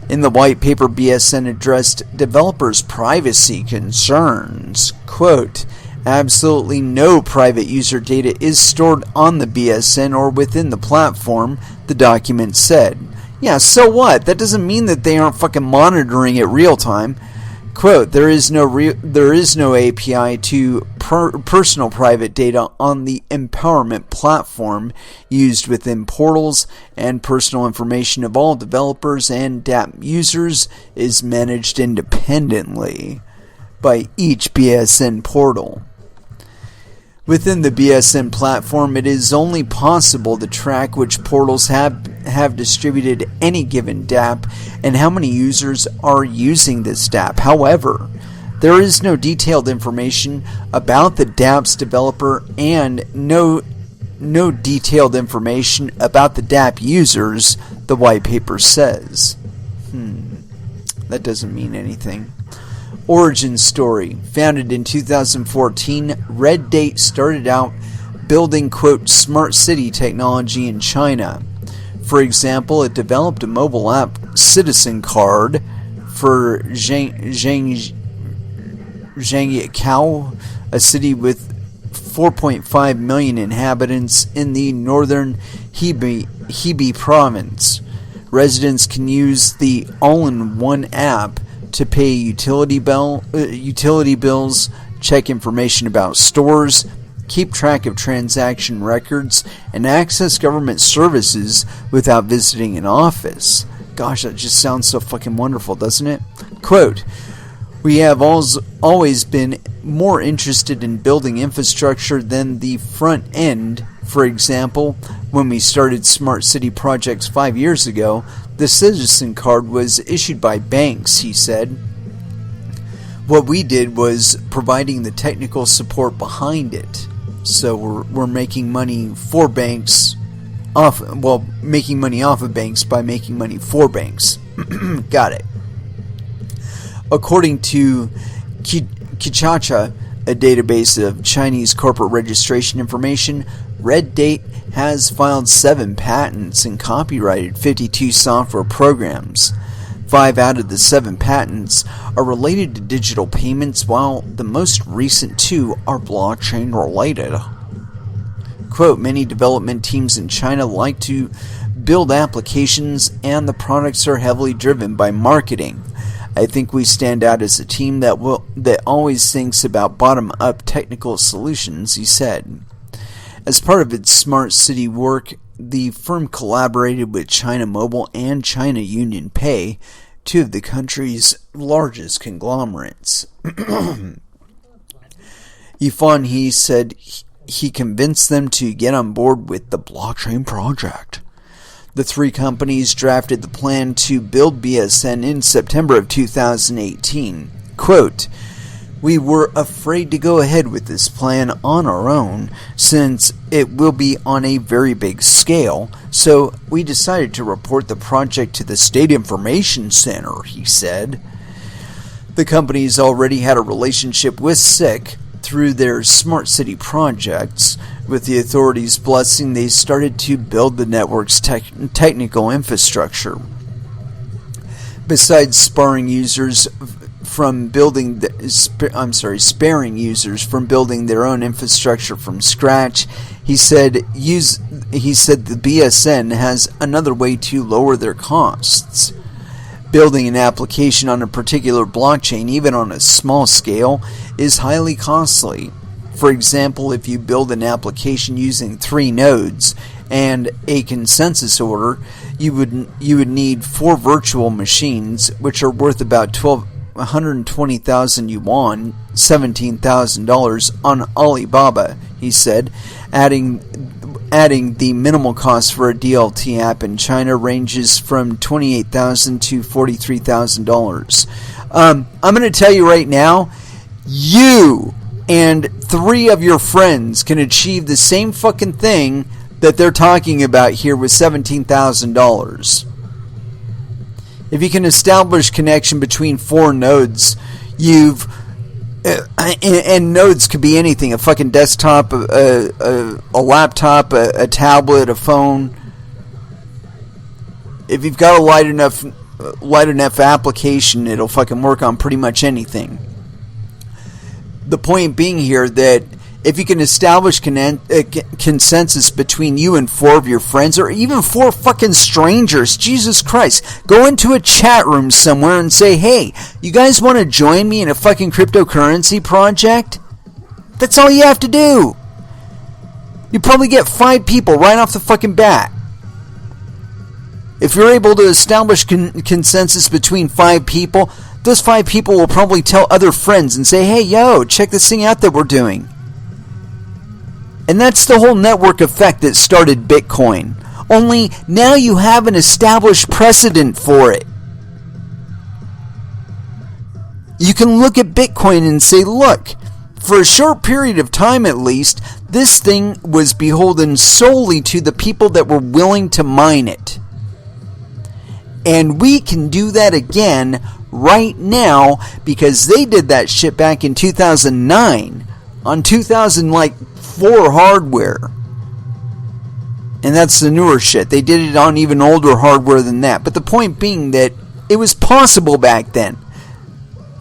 In the white paper, BSN addressed developers' privacy concerns. Quote, absolutely no private user data is stored on the BSN or within the platform, the document said. Yeah, so what? That doesn't mean that they aren't fucking monitoring it real time. Quote, there is no API to personal private data on the empowerment platform used within portals, and personal information of all developers and dApp users is managed independently by each BSN portal. Within the BSN platform, it is only possible to track which portals have distributed any given DApp and how many users are using this DApp. However, there is no detailed information about the DApp's developer and no detailed information about the DApp users, the white paper says. That doesn't mean anything. Origin story. Founded in 2014, Red Date started out building, quote, smart city technology in China. For example, it developed a mobile app, Citizen Card, for Zhangjiakou, a city with 4.5 million inhabitants in the northern Hebei province. Residents can use the all-in-one app to pay utility bills, check information about stores, keep track of transaction records, and access government services without visiting an office. Gosh, that just sounds so fucking wonderful, doesn't it? Quote, "We have always been more interested in building infrastructure than the front end. For example, when we started Smart City projects 5 years ago, the Citizen Card was issued by banks," he said. "What we did was providing the technical support behind it. So we're making money for banks, making money off of banks by making money for banks." Got it. According to Kichacha, a database of Chinese corporate registration information, Red Date has filed 7 patents and copyrighted 52 software programs. 5 out of the 7 patents are related to digital payments, while the most recent 2 are blockchain related. Quote, "Many development teams in China like to build applications, and the products are heavily driven by marketing. I think we stand out as a team that always thinks about bottom-up technical solutions," he said. As part of its smart city work, the firm collaborated with China Mobile and China Union Pay, 2 of the country's largest conglomerates. Yifan He said he convinced them to get on board with the blockchain project. The 3 companies drafted the plan to build BSN in September of 2018. Quote, "We were afraid to go ahead with this plan on our own since it will be on a very big scale, so we decided to report the project to the State Information Center," he said. The companies already had a relationship with SIC through their smart city projects. With the authorities' blessing, they started to build the network's technical infrastructure. Besides sparing users from building their own infrastructure from scratch, he said the BSN has another way to lower their costs. Building an application on a particular blockchain, even on a small scale, is highly costly. For example, if you build an application using 3 nodes and a consensus order, you would need 4 virtual machines, which are worth about 120,000 yuan, $17,000 on Alibaba, he said, adding the minimal cost for a DLT app in China ranges from $28,000 to $43,000. I'm going to tell you right now, you and 3 of your friends can achieve the same fucking thing that they're talking about here with $17,000. If you can establish connection between 4 nodes, and nodes could be anything, a fucking desktop, a laptop, a tablet, a phone. If you've got a light enough application, it'll fucking work on pretty much anything. The point being here that if you can establish consensus between you and 4 of your friends, or even 4 fucking strangers, Jesus Christ, go into a chat room somewhere and say, "Hey, you guys want to join me in a fucking cryptocurrency project?" That's all you have to do. You probably get 5 people right off the fucking bat. If you're able to establish consensus between 5 people, those 5 people will probably tell other friends and say, "Hey, yo, check this thing out that we're doing." And that's the whole network effect that started Bitcoin. Only now you have an established precedent for it. You can look at Bitcoin and say, look, for a short period of time at least, this thing was beholden solely to the people that were willing to mine it. And we can do that again right now because they did that shit back in 2009 on 2004 hardware. And that's the newer shit. They did it on even older hardware than that. But the point being that it was possible back then.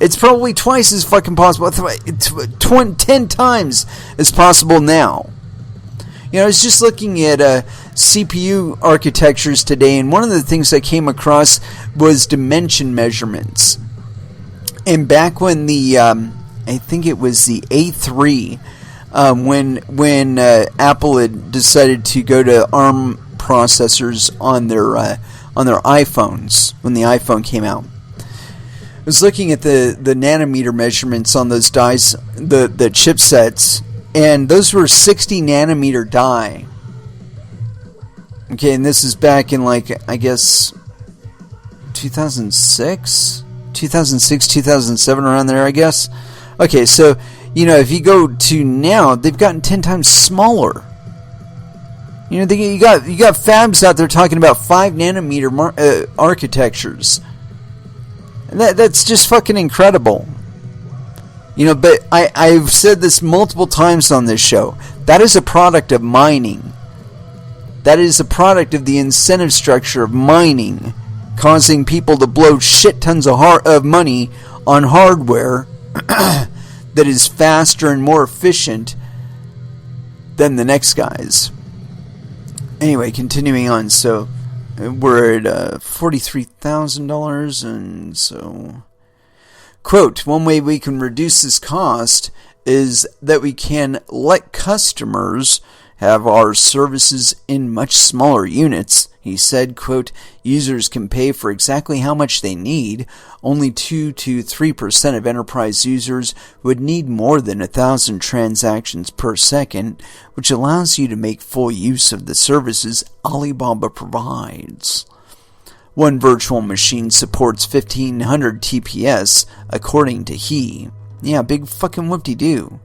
It's probably twice as fucking possible. 10 times as possible now. You know, I was just looking at CPU architectures today, and one of the things I came across was dimension measurements. And back when the, I think it was the A3, when Apple had decided to go to ARM processors on their iPhones, when the iPhone came out. I was looking at the nanometer measurements on those dies, the chipsets, and those were 60 nanometer die. Okay, and this is back in, like, I guess 2006, 2007, around there, I guess. Okay, so, you know, if you go to now, they've gotten 10 times smaller. You know, you got fabs out there talking about 5 nanometer architectures. And that's just fucking incredible. You know, but I've said this multiple times on this show. That is a product of mining. That is a product of the incentive structure of mining, causing people to blow shit tons of money on hardware that is faster and more efficient than the next guys. Anyway, continuing on. So we're at $43,000, and so, quote, one way we can reduce this cost is that we can let customers have our services in much smaller units. He said, quote, users can pay for exactly how much they need. Only 2 to 3% of enterprise users would need more than 1,000 transactions per second, which allows you to make full use of the services Alibaba provides. One virtual machine supports 1,500 TPS, according to he. Yeah, big fucking whoop-de-doo.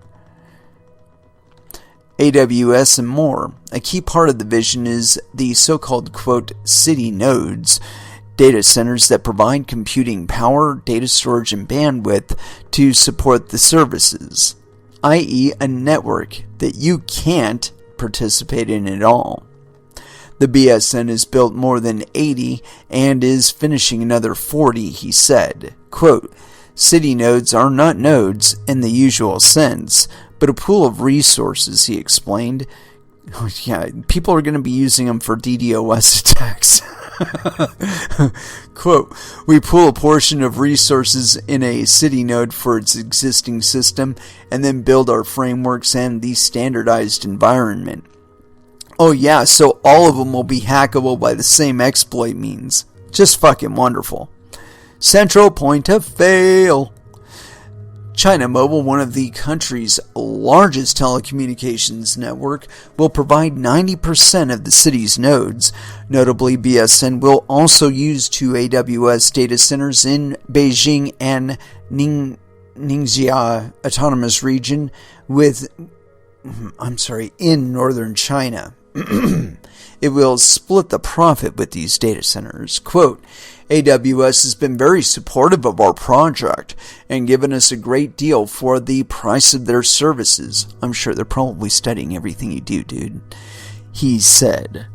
AWS and more. A key part of the vision is the so-called, quote, city nodes, data centers that provide computing power, data storage, and bandwidth to support the services, i.e. a network that you can't participate in at all. The BSN has built more than 80 and is finishing another 40, he said. Quote, city nodes are not nodes in the usual sense, but a pool of resources, he explained. Oh, yeah, people are going to be using them for DDoS attacks. Quote, we pool a portion of resources in a city node for its existing system and then build our frameworks and the standardized environment. Oh yeah, so all of them will be hackable by the same exploit means. Just fucking wonderful. Central point of fail. China Mobile, one of the country's largest telecommunications network, will provide 90% of the city's nodes. Notably, BSN will also use 2 AWS data centers in Beijing and Ningxia Autonomous Region in northern China. It will split the profit with these data centers. Quote, AWS has been very supportive of our project and given us a great deal for the price of their services. I'm sure they're probably studying everything you do, dude. He said.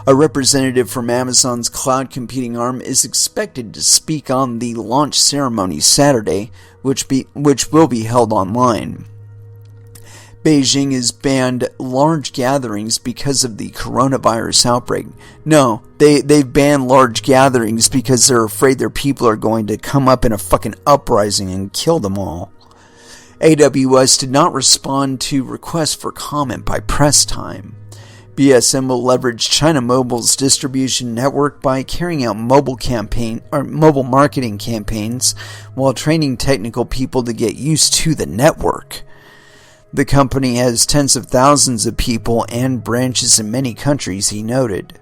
A representative from Amazon's cloud computing arm is expected to speak on the launch ceremony Saturday, which will be held online. Beijing has banned large gatherings because of the coronavirus outbreak. No, they've banned large gatherings because they're afraid their people are going to come up in a fucking uprising and kill them all. AWS did not respond to requests for comment by press time. BSN will leverage China Mobile's distribution network by carrying out mobile marketing campaigns while training technical people to get used to the network. The company has tens of thousands of people and branches in many countries, he noted.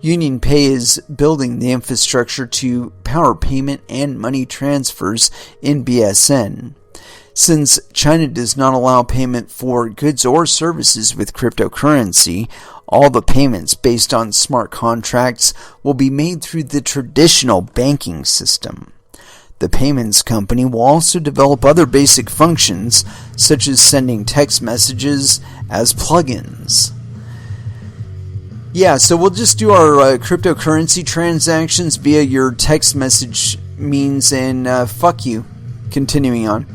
UnionPay is building the infrastructure to power payment and money transfers in BSN. Since China does not allow payment for goods or services with cryptocurrency, all the payments based on smart contracts will be made through the traditional banking system. The payments company will also develop other basic functions, such as sending text messages as plugins. Yeah, so we'll just do our cryptocurrency transactions via your text message means, and fuck you. Continuing on.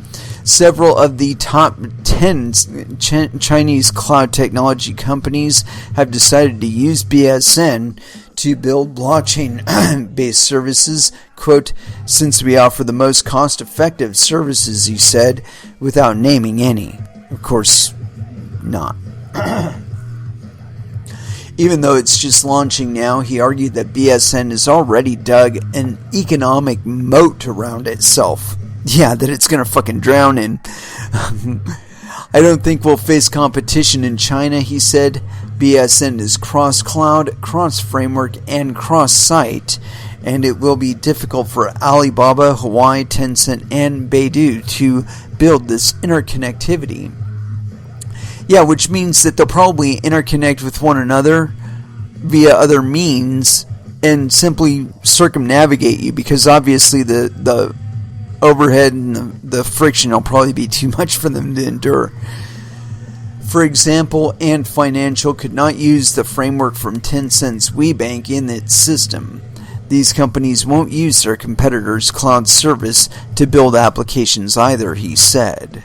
Several of the top 10 Chinese cloud technology companies have decided to use BSN to build blockchain-based services, quote, since we offer the most cost-effective services, he said, without naming any. Of course, not. Even though it's just launching now, he argued that BSN has already dug an economic moat around itself. Yeah, that it's going to fucking drown in. I don't think we'll face competition in China, he said. BSN is cross-cloud, cross-framework, and cross-site, and it will be difficult for Alibaba, Huawei, Tencent, and Baidu to build this interconnectivity. Yeah, which means that they'll probably interconnect with one another via other means and simply circumnavigate you, because obviously the overhead and the friction will probably be too much for them to endure. For example, Ant Financial could not use the framework from Tencent's WeBank in its system. These companies won't use their competitors' cloud service to build applications either, he said.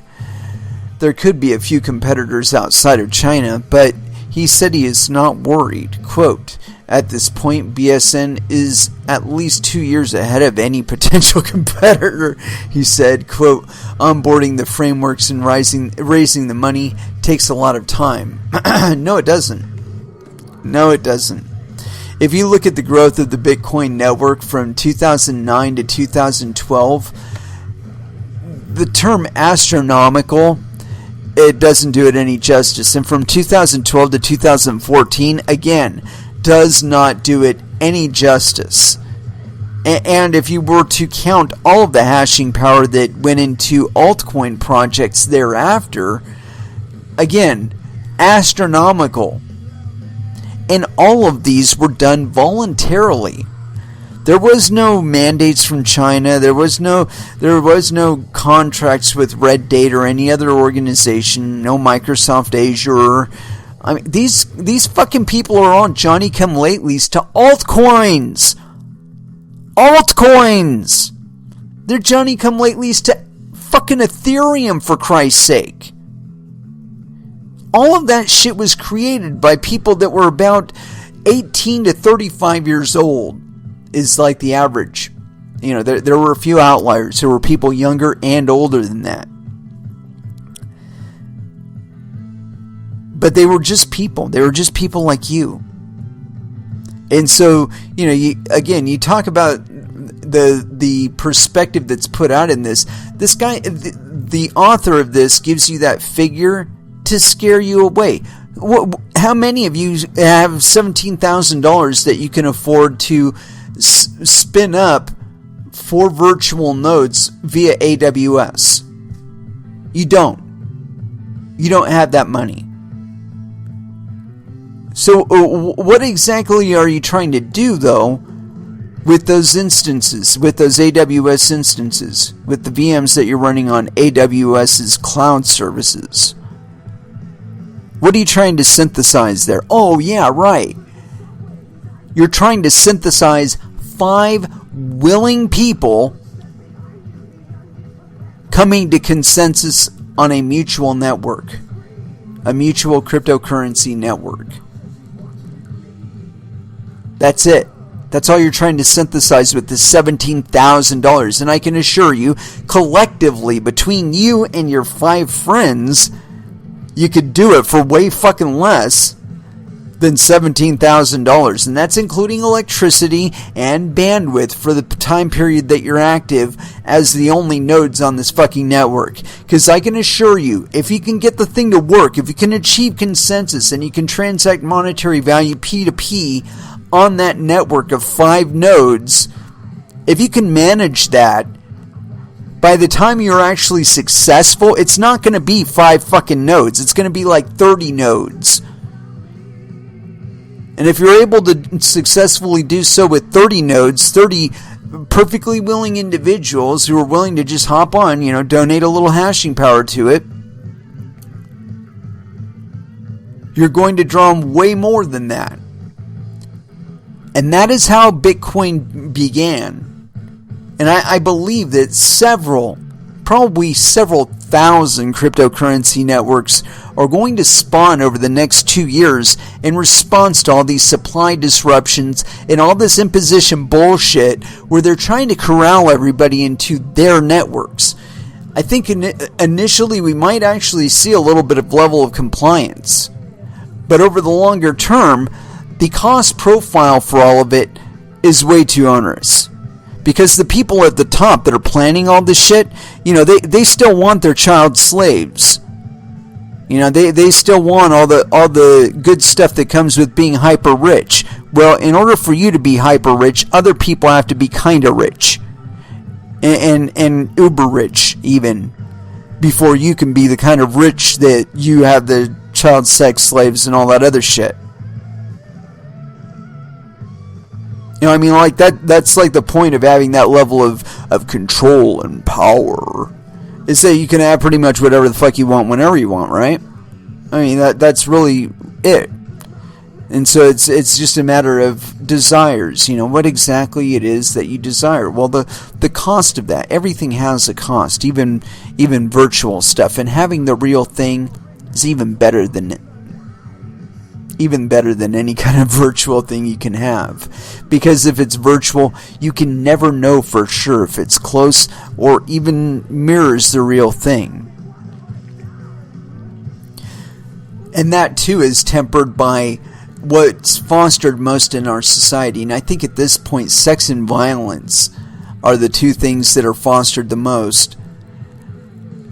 There could be a few competitors outside of China, but he said he is not worried. Quote, at this point, BSN is at least 2 years ahead of any potential competitor, he said. Quote, onboarding the frameworks and raising the money takes a lot of time. No, it doesn't. No, it doesn't. If you look at the growth of the Bitcoin network from 2009 to 2012, the term astronomical, it doesn't do it any justice. And from 2012 to 2014, again, does not do it any justice. And if you were to count all of the hashing power that went into altcoin projects thereafter, again, astronomical. And all of these were done voluntarily. There was no mandates from China. There was no contracts with Red Date or any other organization. No Microsoft Azure. I mean, these fucking people are on Johnny-come-latelys to altcoins. Altcoins. They're Johnny-come-latelys to fucking Ethereum, for Christ's sake. All of that shit was created by people that were about 18 to 35 years old. Is like the average. You know, there were a few outliers. There were people younger and older than that. But they were just people. They were just people like you. And so, you know, you talk about the perspective that's put out in this. This guy, the author of this, gives you that figure to scare you away. How many of you have $17,000 that you can afford to spin up 4 virtual nodes via AWS? You don't. You don't have that money. So what exactly are you trying to do, though, with those instances, with those AWS instances, with the VMs that you're running on AWS's cloud services? What are you trying to synthesize there? Oh, yeah, right. You're trying to synthesize 5 willing people coming to consensus on a mutual network, a mutual cryptocurrency network. That's it. That's all you're trying to synthesize with this $17,000. And I can assure you, collectively, between you and your 5 friends, you could do it for way fucking less than $17,000, and that's including electricity and bandwidth for the time period that you're active as the only nodes on this fucking network. Because I can assure you, if you can get the thing to work, if you can achieve consensus and you can transact monetary value P2P on that network of 5 nodes, if you can manage that, by the time you're actually successful, it's not going to be 5 fucking nodes. It's going to be like 30 nodes. And if you're able to successfully do so with 30 nodes, 30 perfectly willing individuals who are willing to just hop on, donate a little hashing power to it, you're going to draw way more than that. And that is how Bitcoin began. And I believe that probably several thousand cryptocurrency networks are going to spawn over the next 2 years in response to all these supply disruptions and all this imposition bullshit where they're trying to corral everybody into their networks. I think initially we might actually see a little bit of level of compliance. But over the longer term, the cost profile for all of it is way too onerous. Because the people at the top that are planning all this shit, they still want their child slaves. They still want all the good stuff that comes with being hyper rich. Well, in order for you to be hyper rich, other people have to be kinda rich. And uber rich even. Before you can be the kind of rich that you have the child sex slaves and all that other shit. Like that's like the point of having that level of control and power. Is that you can have pretty much whatever the fuck you want whenever you want, right? That's really it. And so it's just a matter of desires, what exactly it is that you desire. Well, the cost of that, everything has a cost, even virtual stuff, and having the real thing is even better than any kind of virtual thing you can have. Because if it's virtual, you can never know for sure if it's close or even mirrors the real thing. And that too is tempered by what's fostered most in our society. And I think at this point, sex and violence are the two things that are fostered the most.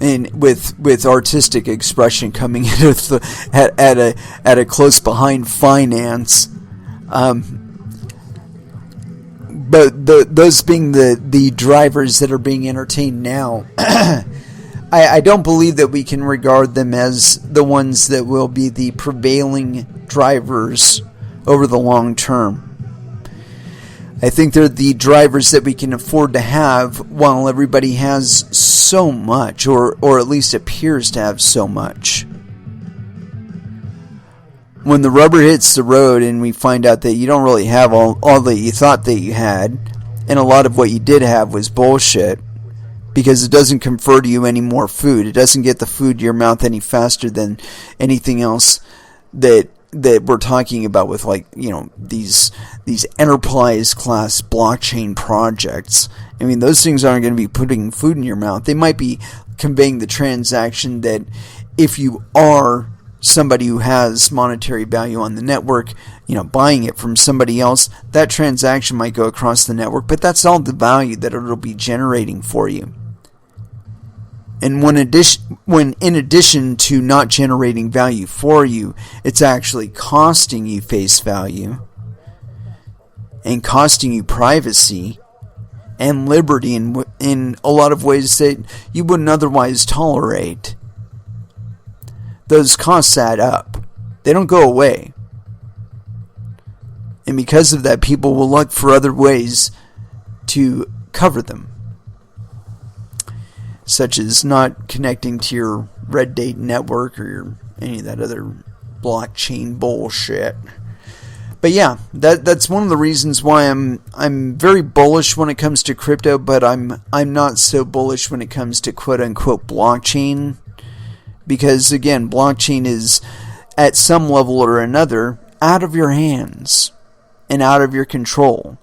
And with artistic expression coming in at a close behind finance, but those being the drivers that are being entertained now, I don't believe that we can regard them as the ones that will be the prevailing drivers over the long term. I think they're the drivers that we can afford to have while everybody has so much, or at least appears to have so much. When the rubber hits the road and we find out that you don't really have all that you thought that you had, and a lot of what you did have was bullshit, because it doesn't confer to you any more food. It doesn't get the food to your mouth any faster than anything else that we're talking about with, these enterprise class blockchain projects. Those things aren't going to be putting food in your mouth. They might be conveying the transaction that if you are somebody who has monetary value on the network, buying it from somebody else, that transaction might go across the network, but that's all the value that it'll be generating for you. And when in addition to not generating value for you, it's actually costing you face value and costing you privacy and liberty in a lot of ways that you wouldn't otherwise tolerate. Those costs add up. They don't go away. And because of that, people will look for other ways to cover them, such as not connecting to your Red Date network or any of that other blockchain bullshit. But yeah, that's one of the reasons why I'm very bullish when it comes to crypto, but I'm not so bullish when it comes to quote unquote blockchain, because again, blockchain is at some level or another out of your hands and out of your control,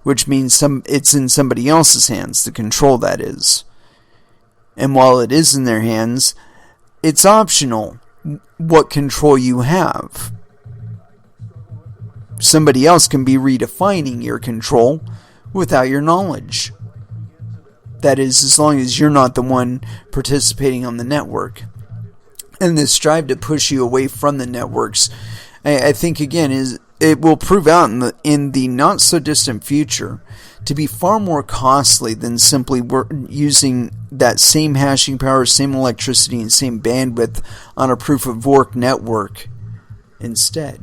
which means it's in somebody else's hands, the control that is. And while it is in their hands, it's optional what control you have. somebody else can be redefining your control without your knowledge. That is, as long as you're not the one participating on the network. And this drive to push you away from the networks, I think, again, it will prove out in the not so distant future to be far more costly than simply using that same hashing power, same electricity, and same bandwidth on a proof of work network instead.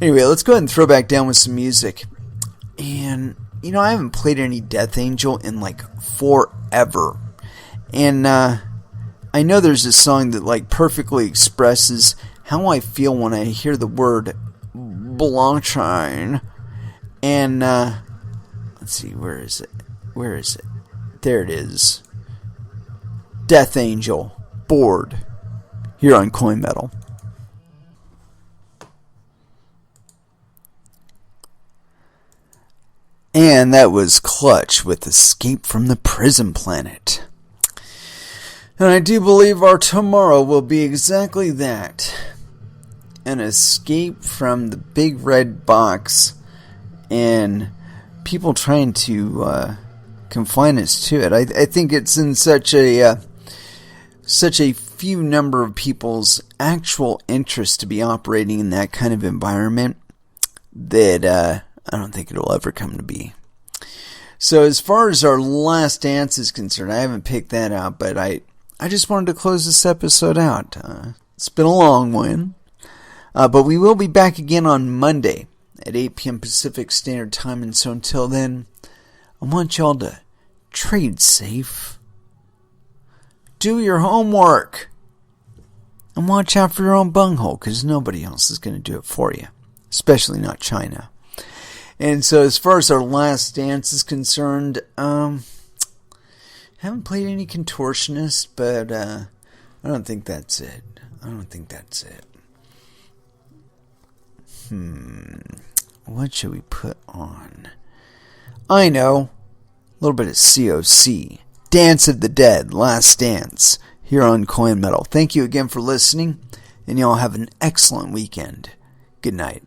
Anyway, let's go ahead and throw back down with some music. And, I haven't played any Death Angel in forever. And I know there's a song that perfectly expresses how I feel when I hear the word blockchain. And let's see, where is it? There it is. Death Angel, Bored, here on Coin Metal. And that was Clutch with Escape from the Prison Planet. And I do believe our tomorrow will be exactly that. An escape from the big red box and people trying to confine us to it. I think it's in such a few number of people's actual interest to be operating in that kind of environment that I don't think it'll ever come to be. So as far as our last dance is concerned, I haven't picked that out, but I just wanted to close this episode out. It's been a long one, but we will be back again on Monday at 8 p.m. Pacific Standard Time, and so until then, I want y'all to trade safe, do your homework, and watch out for your own bunghole, because nobody else is going to do it for you, especially not China. And so as far as our last dance is concerned, haven't played any Contortionist, but I don't think that's it. What should we put on? I know. A little bit of COC. Dance of the Dead, Last Dance, here on Coin Metal. Thank you again for listening, and y'all have an excellent weekend. Good night.